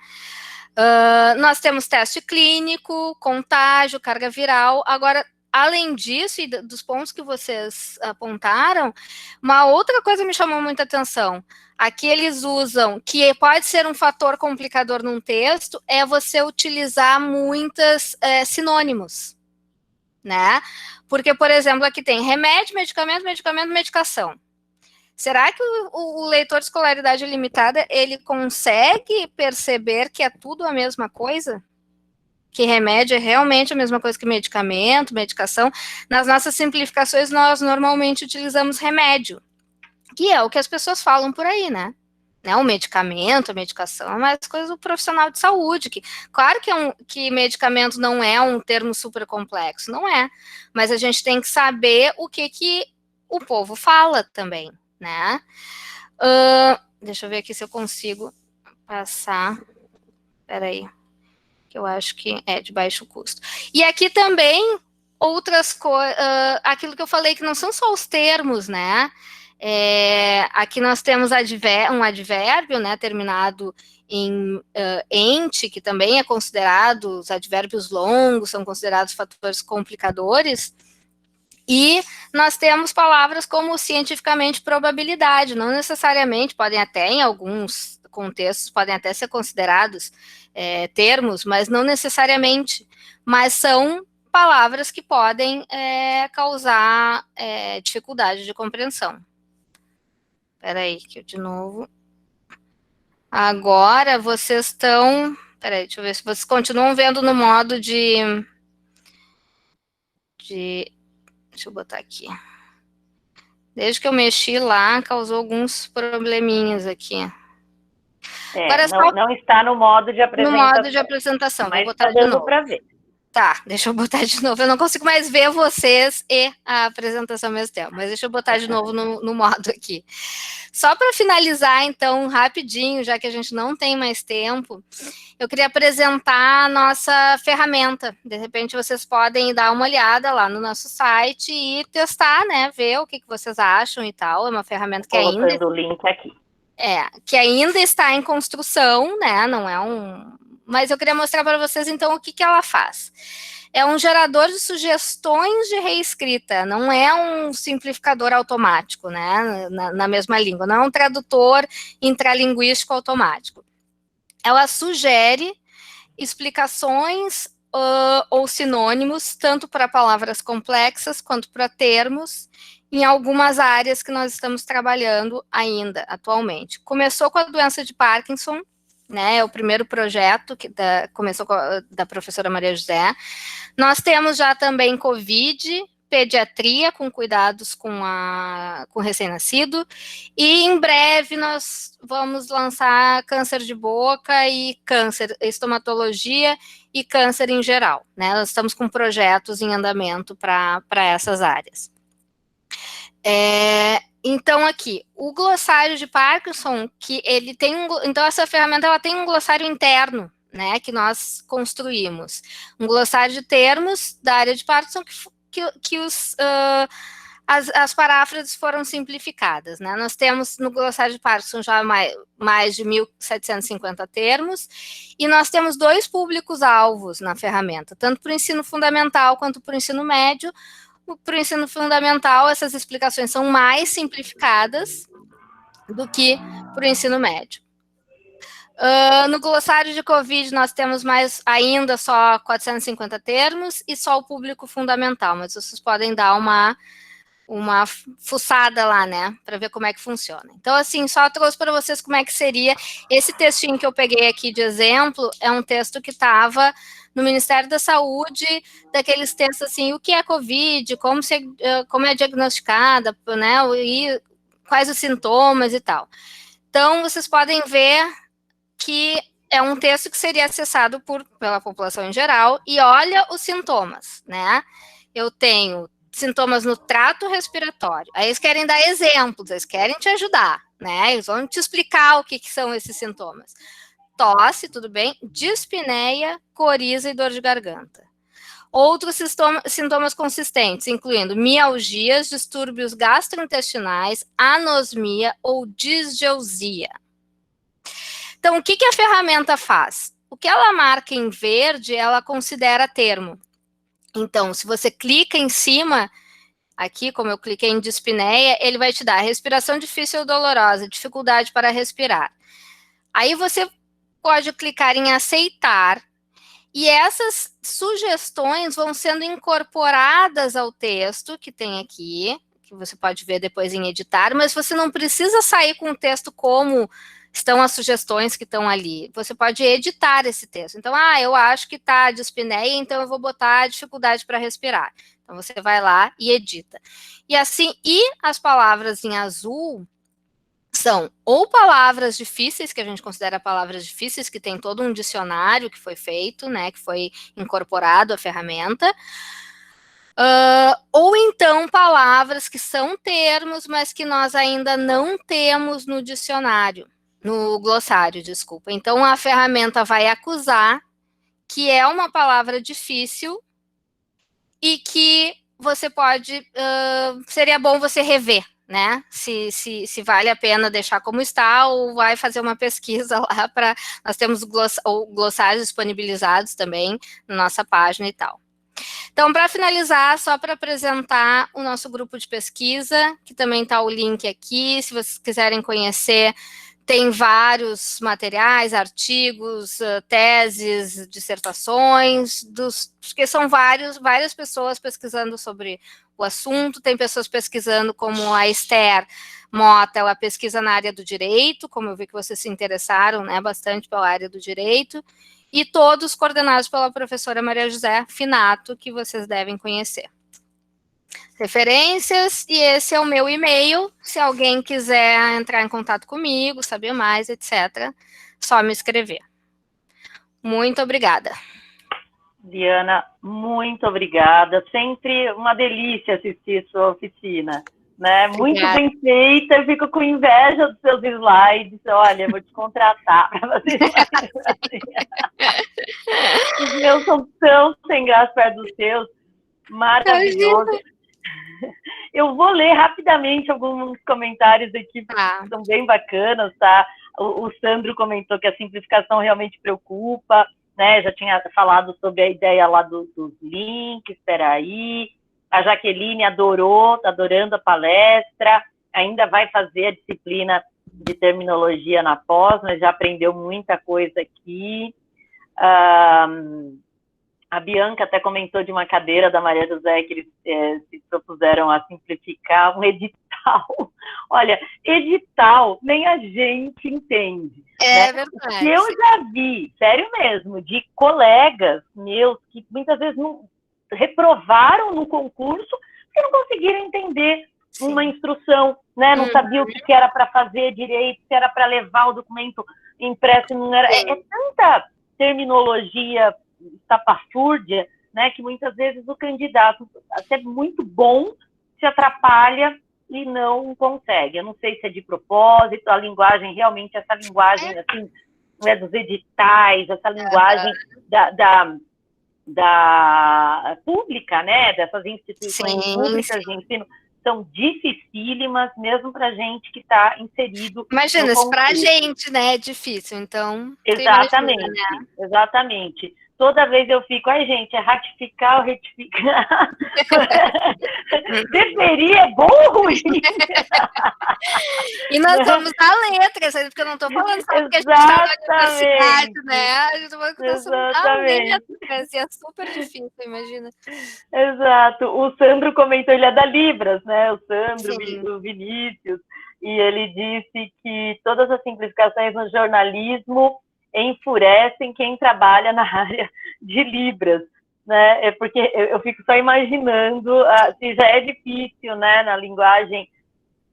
Nós temos teste clínico, contágio, carga viral. Agora, além disso, e dos pontos que vocês apontaram, uma outra coisa me chamou muita atenção. Aqui eles usam, que pode ser um fator complicador num texto, é você utilizar muitos sinônimos, né? Porque, por exemplo, aqui tem remédio, medicamento, medicamento, medicação. Será que o leitor de escolaridade limitada, ele consegue perceber que é tudo a mesma coisa? Que remédio é realmente a mesma coisa que medicamento, medicação? Nas nossas simplificações, nós normalmente utilizamos remédio, que é o que as pessoas falam por aí, né? O medicamento, a medicação, é mais coisa do profissional de saúde. Que, claro que medicamento não é um termo super complexo, não é. Mas a gente tem que saber o que o povo fala também, né? Deixa eu ver aqui se eu consigo passar. Peraí, que eu acho que é de baixo custo. E aqui também outras coisas, aquilo que eu falei, que não são só os termos, né? Aqui nós temos um advérbio, né, terminado em ente, que também é considerado, os advérbios longos são considerados fatores complicadores, e nós temos palavras como cientificamente probabilidade, não necessariamente, podem até, em alguns contextos, podem até ser considerados termos, mas não necessariamente, mas são palavras que podem causar dificuldade de compreensão. Espera aí, que eu de novo... Agora, vocês estão... Espera aí, deixa eu ver se vocês continuam vendo no modo de... Deixa eu botar aqui. Desde que eu mexi lá, causou alguns probleminhas aqui. Agora, não está no modo de apresentação. No modo de apresentação, mas vou botar de novo. Para ver. Tá, deixa eu botar de novo. Eu não consigo mais ver vocês e a apresentação ao mesmo tempo, mas deixa eu botar de novo no modo aqui. Só para finalizar, então, rapidinho, já que a gente não tem mais tempo, eu queria apresentar a nossa ferramenta. De repente, vocês podem dar uma olhada lá no nosso site e testar, né? Ver o que vocês acham e tal. É uma ferramenta que ainda... Colocando o link aqui. Que ainda está em construção, né? Não é Mas eu queria mostrar para vocês, então, o que ela faz. É um gerador de sugestões de reescrita, não é um simplificador automático, né? Na mesma língua, não é um tradutor intralinguístico automático. Ela sugere explicações ou sinônimos, tanto para palavras complexas quanto para termos, em algumas áreas que nós estamos trabalhando ainda, atualmente. Começou com a doença de Parkinson, né, é o primeiro projeto que começou da professora Maria José. Nós temos já também COVID, pediatria, com cuidados com recém-nascido, e em breve nós vamos lançar câncer de boca e câncer, estomatologia e câncer em geral, né, nós estamos com projetos em andamento para essas áreas. Então, aqui, o glossário de Parkinson, que ele tem então, essa ferramenta, ela tem um glossário interno, né, que nós construímos. Um glossário de termos da área de Parkinson que as paráfrases foram simplificadas, né. Nós temos no glossário de Parkinson já mais de 1.750 termos, e nós temos 2 públicos-alvos na ferramenta, tanto para o ensino fundamental quanto para o ensino médio. Para o ensino fundamental, essas explicações são mais simplificadas do que para o ensino médio. No glossário de COVID, nós temos ainda só 450 termos e só o público fundamental, mas vocês podem dar uma fuçada lá, né, para ver como é que funciona. Então, assim, só trouxe para vocês como é que seria. Esse textinho que eu peguei aqui de exemplo é um texto que estava no Ministério da Saúde, daqueles textos assim, o que é COVID, como é diagnosticada, né, e quais os sintomas e tal. Então, vocês podem ver que é um texto que seria acessado pela população em geral, e olha os sintomas, né, eu tenho sintomas no trato respiratório, aí eles querem dar exemplos, eles querem te ajudar, né, eles vão te explicar o que são esses sintomas. Tosse, tudo bem, dispneia, coriza e dor de garganta. Outros sintomas consistentes, incluindo mialgias, distúrbios gastrointestinais, anosmia ou disgeusia. Então, o que a ferramenta faz? O que ela marca em verde, ela considera termo. Então, se você clica em cima, aqui, como eu cliquei em dispneia, ele vai te dar respiração difícil ou dolorosa, dificuldade para respirar. Aí você pode clicar em aceitar, e essas sugestões vão sendo incorporadas ao texto que tem aqui, que você pode ver depois em editar, mas você não precisa sair com o texto como estão as sugestões que estão ali. Você pode editar esse texto. Então, eu acho que está a dispneia, então eu vou botar a dificuldade para respirar. Então, você vai lá e edita. E assim, as palavras em azul são ou palavras difíceis, que a gente considera palavras difíceis, que tem todo um dicionário que foi feito, né, que foi incorporado à ferramenta, ou então palavras que são termos, mas que nós ainda não temos no dicionário, no glossário, desculpa. Então, a ferramenta vai acusar que é uma palavra difícil e que você pode, seria bom você rever, né? Se vale a pena deixar como está ou vai fazer uma pesquisa lá para... Nós temos glossários disponibilizados também na nossa página e tal. Então, para finalizar, só para apresentar o nosso grupo de pesquisa, que também está o link aqui, se vocês quiserem conhecer, tem vários materiais, artigos, teses, dissertações, porque são várias pessoas pesquisando sobre o assunto, tem pessoas pesquisando como a Esther Mota, ela pesquisa na área do direito, como eu vi que vocês se interessaram, né, bastante pela área do direito, e todos coordenados pela professora Maria José Finato, que vocês devem conhecer. Referências, e esse é o meu e-mail, se alguém quiser entrar em contato comigo, saber mais, etc., só me escrever. Muito obrigada. Diana, muito obrigada, sempre uma delícia assistir sua oficina, né? Muito bem feita, eu fico com inveja dos seus slides, olha, eu vou te contratar para fazer Os meus são tão sem graça perto dos seus, maravilhoso. Eu vou ler rapidamente alguns comentários aqui, que são bem bacanas, tá? O Sandro comentou que a simplificação realmente preocupa, né? Já tinha falado sobre a ideia lá dos links, espera aí. A Jaqueline adorou, tá adorando a palestra, ainda vai fazer a disciplina de terminologia na pós, mas já aprendeu muita coisa aqui. A Bianca até comentou de uma cadeira da Maria José que eles se propuseram a simplificar, um edital. Olha, edital nem a gente entende. É, né? verdade. Eu já vi, sério mesmo, de colegas meus que muitas vezes não reprovaram no concurso porque não conseguiram entender uma instrução, né? Não sabia o que era para fazer direito, se era para levar o documento impresso, não era. É tanta terminologia estapafúrdia, né, que muitas vezes o candidato, até muito bom, se atrapalha e não consegue. Eu não sei se é de propósito, a linguagem, realmente, essa linguagem, assim, né, dos editais, essa linguagem da pública, né, dessas instituições públicas de ensino, são dificílimas, mesmo para gente que está inserido. Imagina, se para a gente, né, é difícil, então... Exatamente, imagina, né? Exatamente. Toda vez eu fico, gente, é ratificar ou retificar? Deveria, é bom ou ruim? E nós vamos dar letra, porque eu não estou falando só porque a gente está na universidade, né? A gente está falando que nós vamos dar letra, assim, é super difícil, imagina. Exato. O Sandro comentou, ele é da Libras, né? O Sandro, o Vinícius, e ele disse que todas as simplificações no jornalismo enfurecem quem trabalha na área de Libras, né? É porque eu fico só imaginando se já é difícil, né, na linguagem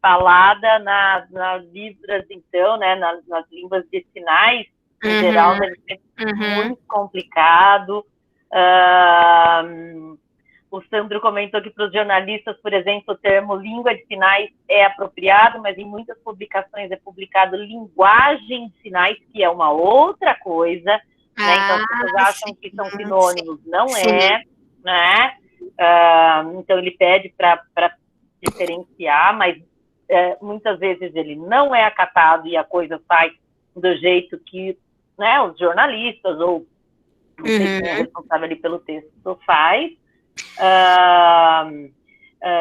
falada, nas Libras, então, né, nas línguas de sinais, em geral, deve ser muito complicado. O Sandro comentou que para os jornalistas, por exemplo, o termo língua de sinais é apropriado, mas em muitas publicações é publicado linguagem de sinais, que é uma outra coisa, né? Então, as pessoas acham que são sinônimos, não é, né? Então, ele pede para diferenciar, mas muitas vezes ele não é acatado e a coisa sai do jeito que, né, os jornalistas ou não sei quem é responsável ali pelo texto faz.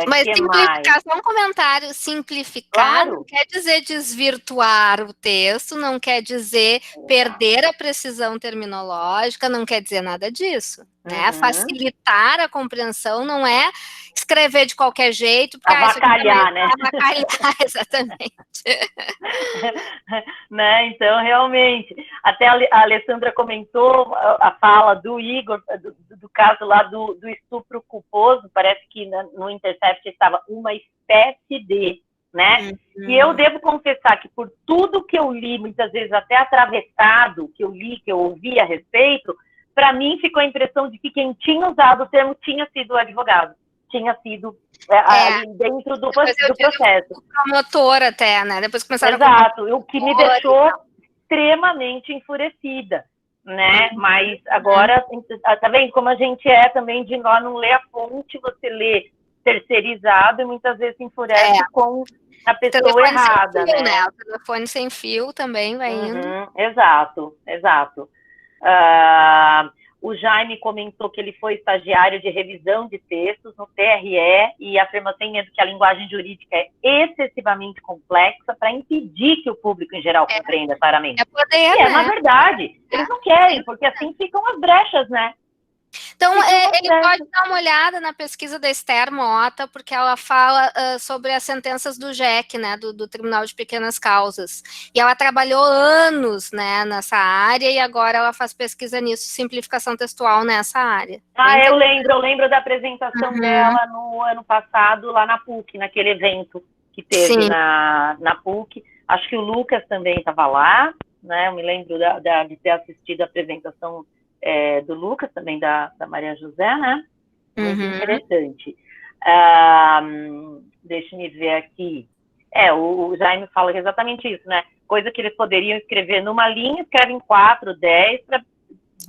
Mas que simplificar, mais? só um comentário, simplificar Claro. não quer dizer desvirtuar o texto, não quer dizer perder a precisão terminológica, não quer dizer nada disso, né? Facilitar a compreensão não é escrever de qualquer jeito, porque isso aqui também Avacalhar, né? avacalhar, exatamente. Né? Então, realmente, até a Alessandra comentou a fala do Igor, do caso lá do estupro culposo, parece que no Intercept estava uma espécie de, né? E eu devo confessar que por tudo que eu li, muitas vezes até atravessado, que eu li, que eu ouvi a respeito, para mim ficou a impressão de que quem tinha usado o termo tinha sido o advogado, tinha sido ali dentro do processo. Promotor até, né? Depois começaram Exato, o que me deixou extremamente enfurecida, né? Mas agora, tá vendo como a gente é também de nós não ler a fonte, você lê terceirizado e muitas vezes se enfurece com a pessoa errada, fio, né? O telefone sem fio também vai indo. Exato. O Jaime comentou que ele foi estagiário de revisão de textos no TRE e afirma sem medo que a linguagem jurídica é excessivamente complexa para impedir que o público em geral compreenda claramente. É poder, né? Na verdade, eles não querem, porque assim ficam as brechas, né? Então, ele pode dar uma olhada na pesquisa da Esther Mota, porque ela fala sobre as sentenças do JEC, né, do Tribunal de Pequenas Causas. E ela trabalhou anos, né, nessa área, e agora ela faz pesquisa nisso, simplificação textual nessa área. Eu lembro da apresentação dela no ano passado, lá na PUC, naquele evento que teve na PUC. Acho que o Lucas também estava lá, né? Eu me lembro de ter assistido a apresentação do Lucas, também da Maria José, né? Muito interessante. Deixa eu ver aqui. O Jaime fala exatamente isso, né? Coisa que eles poderiam escrever numa linha, escrevem 4, 10, para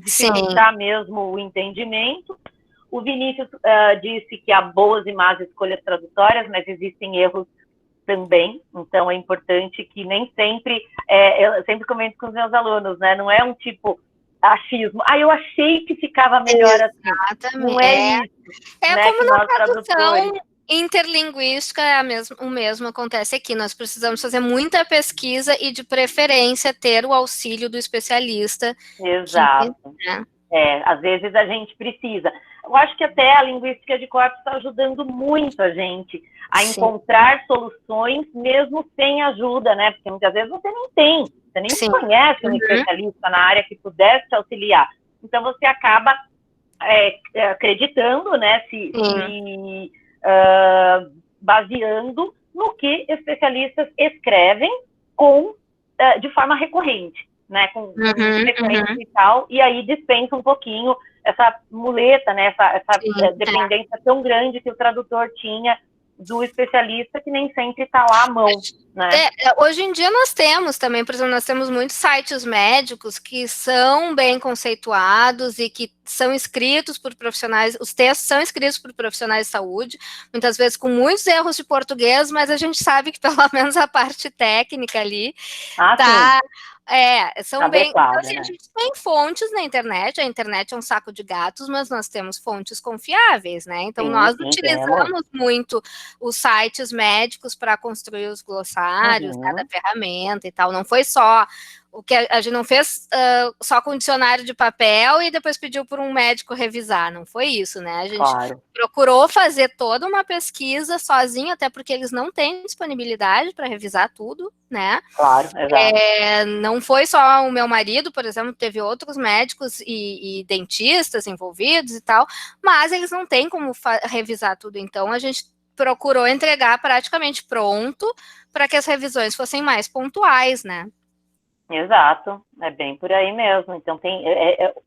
dificultar mesmo o entendimento. O Vinícius disse que há boas e más escolhas tradutórias, mas existem erros também, então é importante que nem sempre, eu sempre comento com os meus alunos, né? Não é um tipo achismo. Eu achei que ficava melhor assim. Não é isso. Né, como na tradução interlinguística, o mesmo acontece aqui. Nós precisamos fazer muita pesquisa e, de preferência, ter o auxílio do especialista. Exato. Às vezes a gente precisa. Eu acho que até a linguística de corpos está ajudando muito a gente a encontrar soluções, mesmo sem ajuda, né? Porque muitas vezes você nem tem, você nem conhece um especialista na área que pudesse te auxiliar. Então, você acaba acreditando, né? Baseando no que especialistas escrevem de forma recorrente, né? Com referência e tal, e aí dispensa um pouquinho essa muleta, né? Essa dependência tão grande que o tradutor tinha do especialista, que nem sempre está lá à mão, né? Hoje em dia nós temos também, por exemplo, nós temos muitos sites médicos que são bem conceituados e que são escritos por profissionais, os textos são escritos por profissionais de saúde, muitas vezes com muitos erros de português, mas a gente sabe que pelo menos a parte técnica ali são bem... Então, assim, né? a gente tem fontes na internet, a internet é um saco de gatos, mas nós temos fontes confiáveis, né? Então, nós utilizamos muito os sites médicos para construir os glossários, né, da ferramenta e tal. Não foi só o que a gente não fez só com um dicionário de papel e depois pediu por um médico revisar, não foi isso, né? A gente procurou fazer toda uma pesquisa sozinho, até porque eles não têm disponibilidade para revisar tudo, né? Claro, exato. Não foi só o meu marido, por exemplo, teve outros médicos e dentistas envolvidos e tal, mas eles não têm como revisar tudo, então a gente procurou entregar praticamente pronto para que as revisões fossem mais pontuais, né? Exato, é bem por aí mesmo. Então,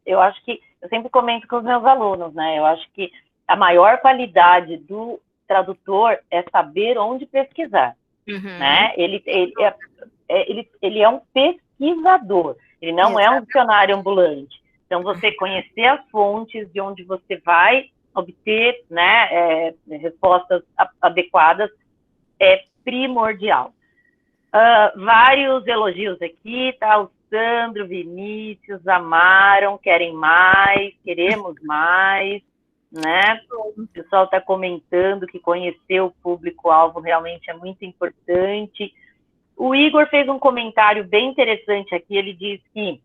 eu acho que, eu sempre comento com os meus alunos, né? Eu acho que a maior qualidade do tradutor é saber onde pesquisar, né? Ele é um pesquisador, ele não é um dicionário ambulante. Então, você conhecer as fontes de onde você vai obter, né, respostas adequadas é primordial. Vários elogios aqui, tá? O Sandro, Vinícius, amaram, querem mais, queremos mais, né? O pessoal está comentando que conhecer o público-alvo realmente é muito importante. O Igor fez um comentário bem interessante aqui, ele diz que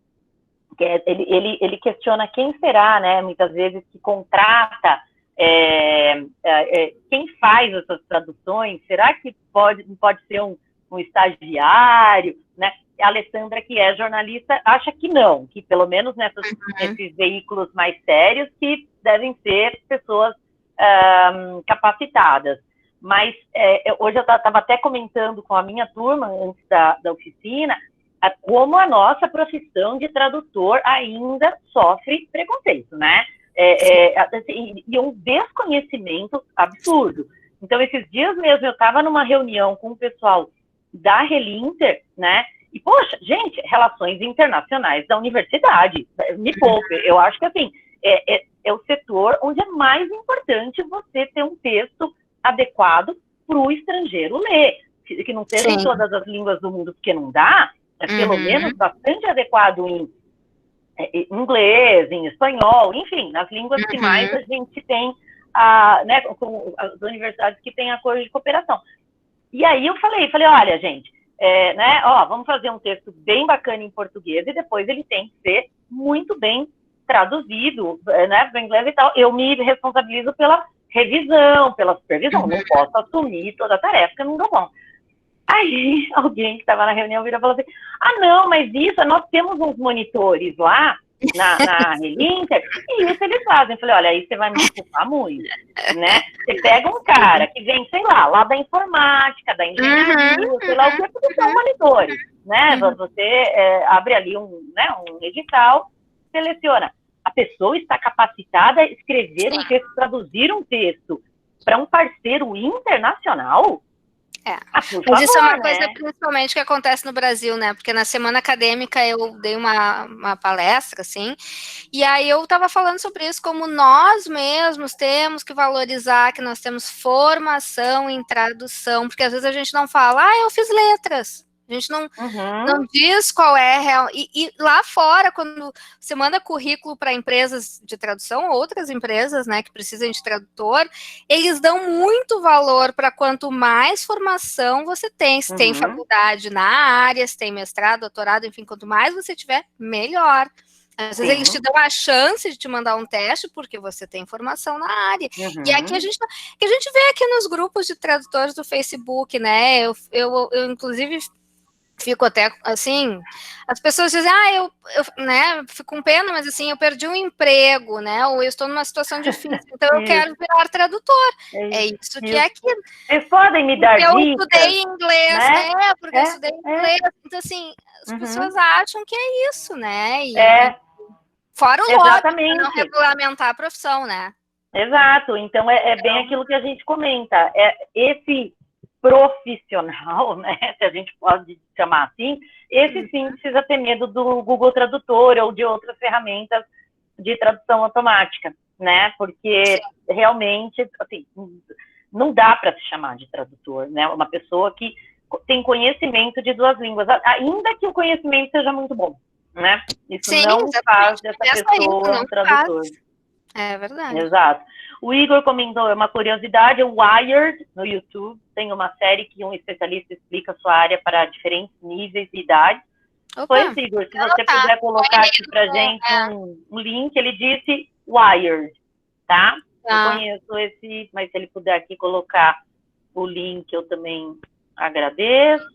ele questiona quem será, né, muitas vezes, que contrata, quem faz essas traduções, será que pode ser um estagiário, né? A Alessandra, que é jornalista, acha que não, que pelo menos nesses veículos mais sérios, que devem ser pessoas capacitadas. Mas hoje eu estava até comentando com a minha turma, antes da oficina, como a nossa profissão de tradutor ainda sofre preconceito, né? E um desconhecimento absurdo. Então, esses dias mesmo, eu estava numa reunião com o pessoal da Relinter, né? E, poxa, gente, relações internacionais da universidade, me poupe. Eu acho que, assim, é o setor onde é mais importante você ter um texto adequado para o estrangeiro ler. Que não seja em todas as línguas do mundo, porque não dá, pelo menos bastante adequado em inglês, em espanhol, enfim, nas línguas que mais a gente tem, né, com as universidades que têm acordo de cooperação. E aí eu falei, olha, gente, né, vamos fazer um texto bem bacana em português e depois ele tem que ser muito bem traduzido, né, para o inglês e tal. Eu me responsabilizo pela revisão, pela supervisão, não posso assumir toda a tarefa, que eu não dou conta. Aí alguém que estava na reunião virou e falou assim, não, mas isso, nós temos uns monitores lá na Relinter, e isso eles fazem. Eu falei, olha, aí você vai me desculpar muito, né? Você pega um cara que vem, sei lá da informática, da engenharia, sei lá o que, porque são monitores, né? Você abre ali um edital, seleciona. A pessoa está capacitada a escrever um texto, traduzir um texto para um parceiro internacional? Mas isso é uma coisa principalmente que acontece no Brasil, né? Porque na semana acadêmica eu dei uma palestra, assim, e aí eu estava falando sobre isso, como nós mesmos temos que valorizar que nós temos formação em tradução, porque às vezes a gente não fala, eu fiz letras. A gente não diz qual é real. E lá fora, quando você manda currículo para empresas de tradução, outras empresas, né, que precisam de tradutor, eles dão muito valor para quanto mais formação você tem. Se tem faculdade na área, se tem mestrado, doutorado, enfim, quanto mais você tiver, melhor. Às vezes eles te dão a chance de te mandar um teste porque você tem formação na área. E aqui a gente vê aqui nos grupos de tradutores do Facebook, né? Eu inclusive fico até assim, as pessoas dizem, eu né, fico com pena, mas assim, eu perdi um emprego, né, ou eu estou numa situação difícil, então eu quero virar tradutor. É isso que é aquilo. Vocês podem me dar dicas? Eu estudei inglês, né? Porque eu estudei inglês. Então, assim, as pessoas acham que é isso, né? Fora o lobby, não regulamentar a profissão, né? Exato. Então, é bem aquilo que a gente comenta. Esse profissional, né, se a gente pode chamar assim, esse sim precisa ter medo do Google Tradutor ou de outras ferramentas de tradução automática, né, porque realmente, assim, não dá para se chamar de tradutor, né, uma pessoa que tem conhecimento de duas línguas, ainda que o conhecimento seja muito bom, né, isso não faz dessa pessoa um tradutor. É verdade. Exato. O Igor comentou, é uma curiosidade, o Wired, no YouTube, tem uma série que um especialista explica a sua área para diferentes níveis e idades. Pois, Igor, se você puder colocar aqui pra gente um link, ele disse Wired, tá? Eu conheço esse, mas se ele puder aqui colocar o link, eu também agradeço.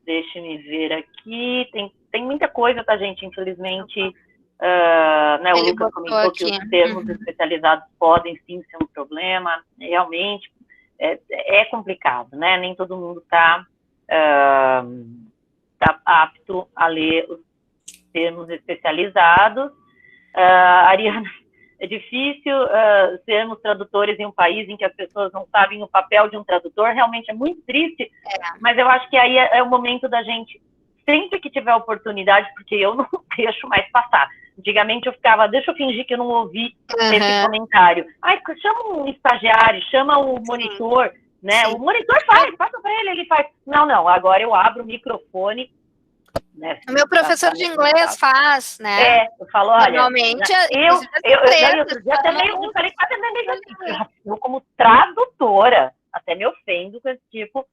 Deixa-me ver aqui, tem muita coisa, tá, gente? Infelizmente, né, o Lucas comentou que os termos especializados podem sim ser um problema. Realmente, é complicado, né? Nem todo mundo está apto a ler os termos especializados. Ariana, é difícil sermos tradutores em um país em que as pessoas não sabem o papel de um tradutor. Realmente é muito triste, mas eu acho que aí é o momento da gente, sempre que tiver oportunidade, porque eu não deixo mais passar. Antigamente eu ficava, deixa eu fingir que eu não ouvi esse comentário. Chama um estagiário, chama o monitor, né? O monitor faz, passa para ele faz. Não, agora eu abro o microfone né? O meu professor de inglês faz, né? Eu falo, olha... Normalmente, eu outro dia até meio... Eu falei quase meio assim, eu como tradutora, até me ofendo com esse tipo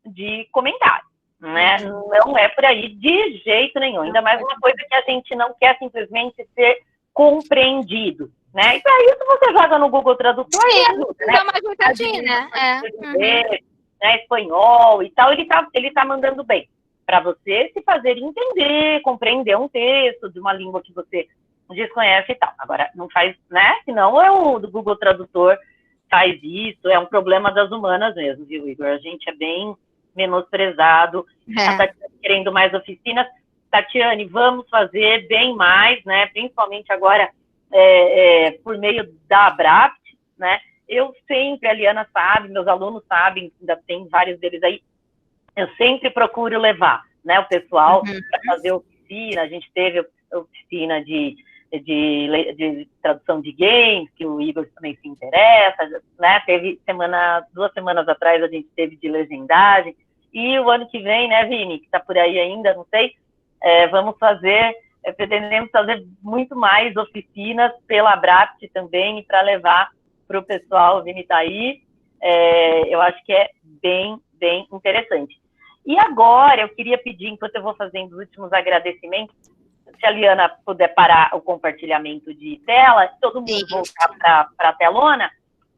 de comentário, né? Não é por aí de jeito nenhum. Ainda mais uma coisa que a gente não quer simplesmente ser compreendido, né? E para isso você joga no Google Tradutor e ajuda, né? Dá uma ajudadinha, né? Espanhol e tal, ele tá mandando bem para você se fazer entender, compreender um texto de uma língua que você desconhece e tal. Agora, não faz, né? Senão é o do Google Tradutor faz isso, é um problema das humanas mesmo, viu, Igor? A gente é bem menosprezado. A Tatiane querendo mais oficinas. Tatiane, vamos fazer bem mais, né? Principalmente agora por meio da Abrapt, né? Eu sempre, a Liana sabe, meus alunos sabem, ainda tem vários deles aí, eu sempre procuro levar, né, o pessoal para fazer oficina. A gente teve oficina de tradução de games, que o Igor também se interessa, né? Teve 2 semanas atrás a gente teve de legendagem, e o ano que vem, né, Vini, que está por aí ainda, não sei, vamos fazer, pretendemos fazer muito mais oficinas pela Abrapt também, para levar para o pessoal. O Vini está aí, eu acho que é bem, bem interessante. E agora eu queria pedir, enquanto eu vou fazendo os últimos agradecimentos, se a Liana puder parar o compartilhamento de tela, todo mundo voltar para a telona,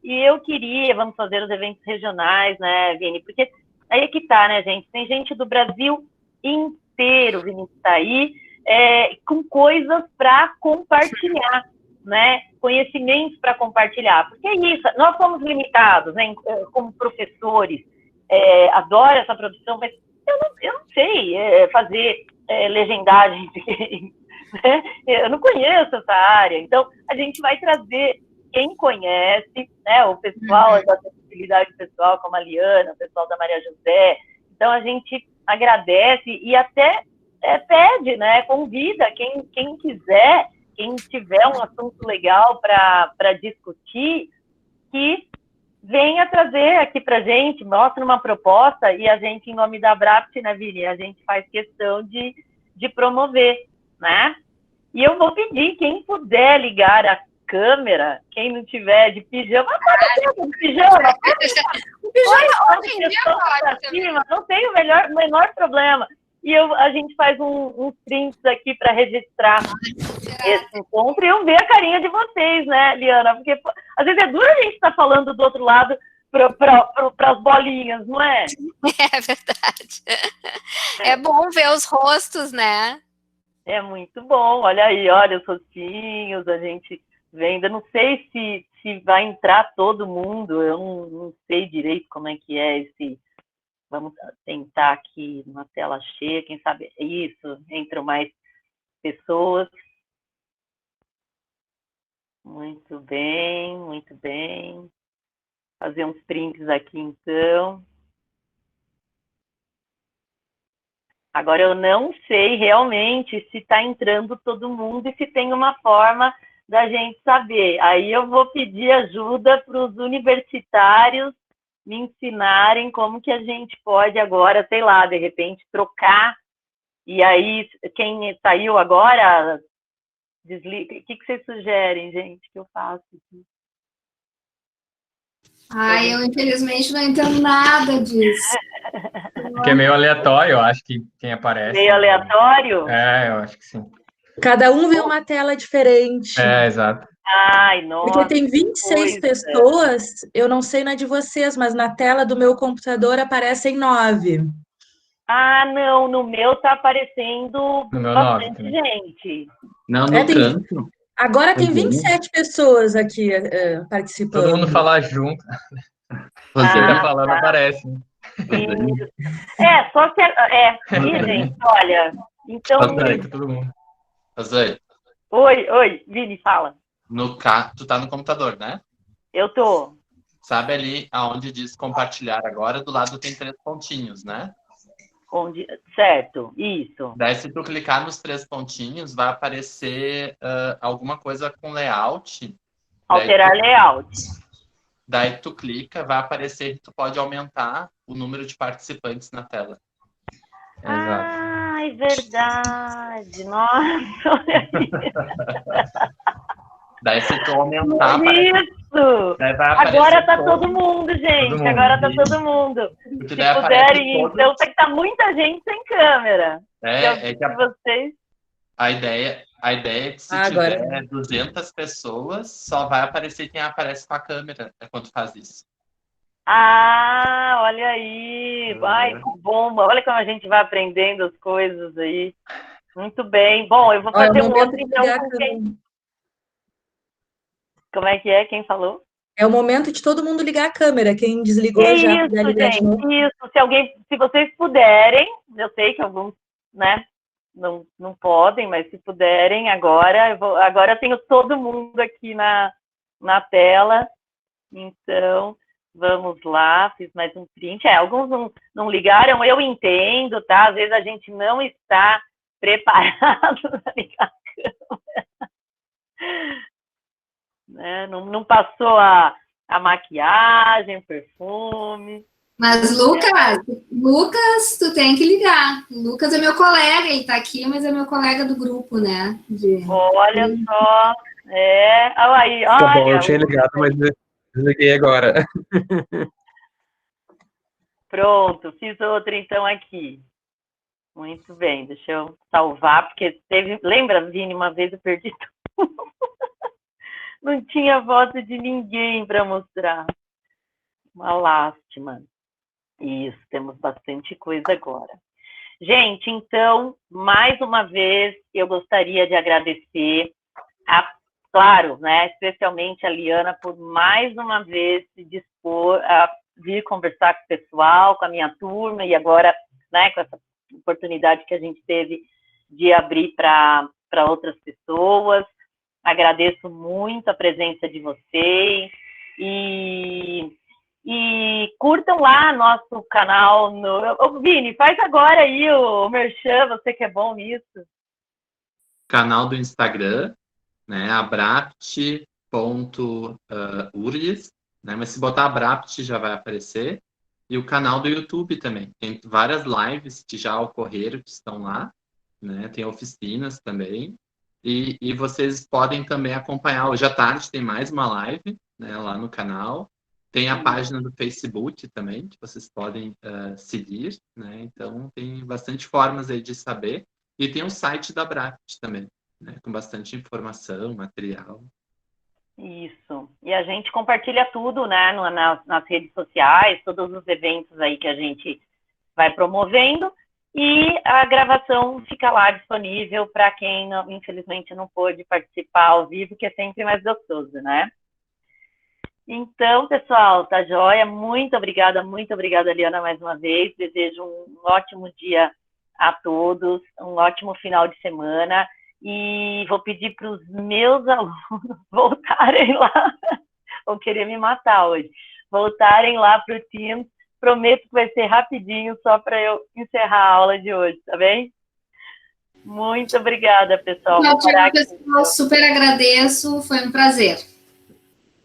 e eu queria, vamos fazer os eventos regionais, né, Vini? Porque aí é que tá, né, gente? Tem gente do Brasil inteiro, Vini, está aí, com coisas para compartilhar, né? Conhecimentos para compartilhar. Porque é isso, nós somos limitados, né, como professores, adoro essa profissão, mas eu não sei fazer legendagem, né? Eu não conheço essa área, então a gente vai trazer quem conhece, né? O pessoal da acessibilidade pessoal, como a Liana, o pessoal da Maria José. Então a gente agradece e até pede, né? Convida quem quiser, quem tiver um assunto legal para discutir, que venha trazer aqui para a gente, mostre uma proposta, e a gente, em nome da Abrapt, né, Vini, a gente faz questão de promover, né? E eu vou pedir, quem puder ligar a câmera, quem não tiver de pijama, pode ter de pijama. O pijama hoje em dia pode. Cima, não tem o menor problema. E a gente faz uns prints aqui para registrar esse encontro, e eu ver a carinha de vocês, né, Liana? Porque às vezes é duro a gente estar falando do outro lado para as bolinhas, não é? É verdade. É bom ver os rostos, né? É muito bom. Olha aí, olha os rostinhos, a gente vendo. Eu não sei se vai entrar todo mundo, eu não sei direito como é que é esse... Vamos tentar aqui numa tela cheia, quem sabe isso, entram mais pessoas. Muito bem, muito bem. Fazer uns prints aqui, então. Agora, eu não sei realmente se está entrando todo mundo e se tem uma forma da gente saber. Aí eu vou pedir ajuda para os universitários me ensinarem como que a gente pode agora, sei lá, de repente, trocar. E aí, quem saiu agora, desliga. O que vocês sugerem, gente, que eu faço aqui? Ai, eu infelizmente não entendo nada disso. Porque é meio aleatório, eu acho que quem aparece. Meio aleatório? Eu acho que sim. Cada um vê uma tela diferente. Exato. Ai, nossa. Porque tem 26 pessoas, eu não sei na de vocês, mas na tela do meu computador aparecem 9. Ah, não, no meu tá aparecendo bastante 9, gente. Não, no canto. Agora tem 27 pessoas aqui participando. Todo mundo falar junto. Você tá falando, aparece. Isso. Só que... gente, olha... Então... Todo mundo. Zé. Oi, Vini, fala. Tu tá no computador, né? Eu tô. Sabe ali aonde diz compartilhar agora? Do lado tem 3 pontinhos, né? Certo, isso. Daí, se tu clicar nos 3 pontinhos, vai aparecer alguma coisa com layout. Alterar layout. Daí tu clica, vai aparecer que tu pode aumentar o número de participantes na tela. Exato. Ai, verdade. Nossa, olha isso. Daí se tu aumentar, Isso! daí vai Agora aparecer tá todo mundo, gente. Todo mundo. Agora tá todo mundo. Porque Se daí aparece puderem, todos. então, tem que tá muita gente sem câmera. É que Se vocês... a ideia é que se Agora. tiver 200 pessoas, só vai aparecer quem aparece com a câmera quando faz isso. Ah, olha aí. Ai, que bomba. Olha como a gente vai aprendendo as coisas aí. Muito bem. Bom, eu vou Ó, é o fazer um momento outro, de então, ligar a com quem... câmera. Como é que é? Quem falou? É o momento de todo mundo ligar a câmera. Quem desligou Que já isso, puder ligar de novo. gente, isso. Se vocês puderem, eu sei que alguns, né, não podem, mas se puderem, agora eu tenho todo mundo aqui na tela. Então, vamos lá, fiz mais um print. Alguns não ligaram, eu entendo, tá? Às vezes a gente não está preparado para ligar a câmera. Né? Não passou a maquiagem, o perfume. Mas, Lucas, tu tem que ligar. O Lucas é meu colega, ele tá aqui, mas é meu colega do grupo, né? Olha só. Olha aí, Tá bom, olha. eu tinha ligado, mas desliguei agora. Pronto, fiz outra então aqui. Muito bem, deixa eu salvar, porque lembra, Vini, uma vez eu perdi tudo. Não tinha foto de ninguém para mostrar. Uma lástima. Isso, temos bastante coisa agora. Gente, então, mais uma vez, eu gostaria de agradecer, claro, né, especialmente a Liana, por mais uma vez se dispor a vir conversar com o pessoal, com a minha turma, e agora, né, com essa oportunidade que a gente teve de abrir para outras pessoas. Agradeço muito a presença de vocês e curtam lá nosso canal. Vini, faz agora aí o merchan, você que é bom nisso. Canal do Instagram, né? abrapt.urlis, né? Mas se botar Abrapt já vai aparecer. E o canal do YouTube também. Tem várias lives que já ocorreram, que estão lá, né? Tem oficinas também. E vocês podem também acompanhar. Hoje à tarde tem mais uma live, né, lá no canal. Tem a página do Facebook também, que vocês podem seguir, né? Então, tem bastante formas aí de saber. E tem o site da Abrapt também, né, com bastante informação, material. Isso. E a gente compartilha tudo, né, nas redes sociais, todos os eventos aí que a gente vai promovendo. E a gravação fica lá disponível para quem, infelizmente, não pôde participar ao vivo, que é sempre mais gostoso, né? Então, pessoal, tá joia? Muito obrigada, Liana, mais uma vez. Desejo um ótimo dia a todos, um ótimo final de semana. E vou pedir para os meus alunos voltarem lá, vão querer me matar hoje, voltarem lá para o Teams. Prometo que vai ser rapidinho, só para eu encerrar a aula de hoje, tá bem? Muito obrigada, pessoal. Pessoal, super agradeço, foi um prazer.